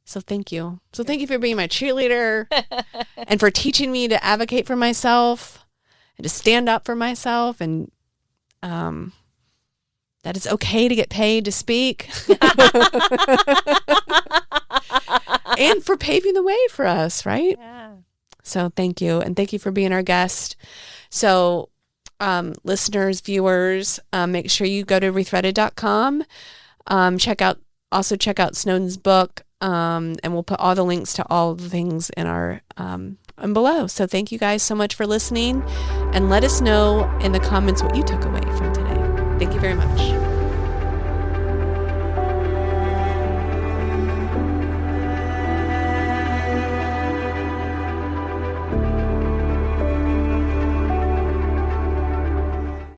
So thank you. So thank you for being my cheerleader and for teaching me to advocate for myself and to stand up for myself, and that it's okay to get paid to speak. And for paving the way for us, right? Yeah. So thank you. And thank you for being our guest. So listeners, viewers, make sure you go to rethreaded.com. Check out Snowden's book. And we'll put all the links to all the things in our and below. So thank you guys so much for listening, and let us know in the comments what you took away from today. Thank you very much.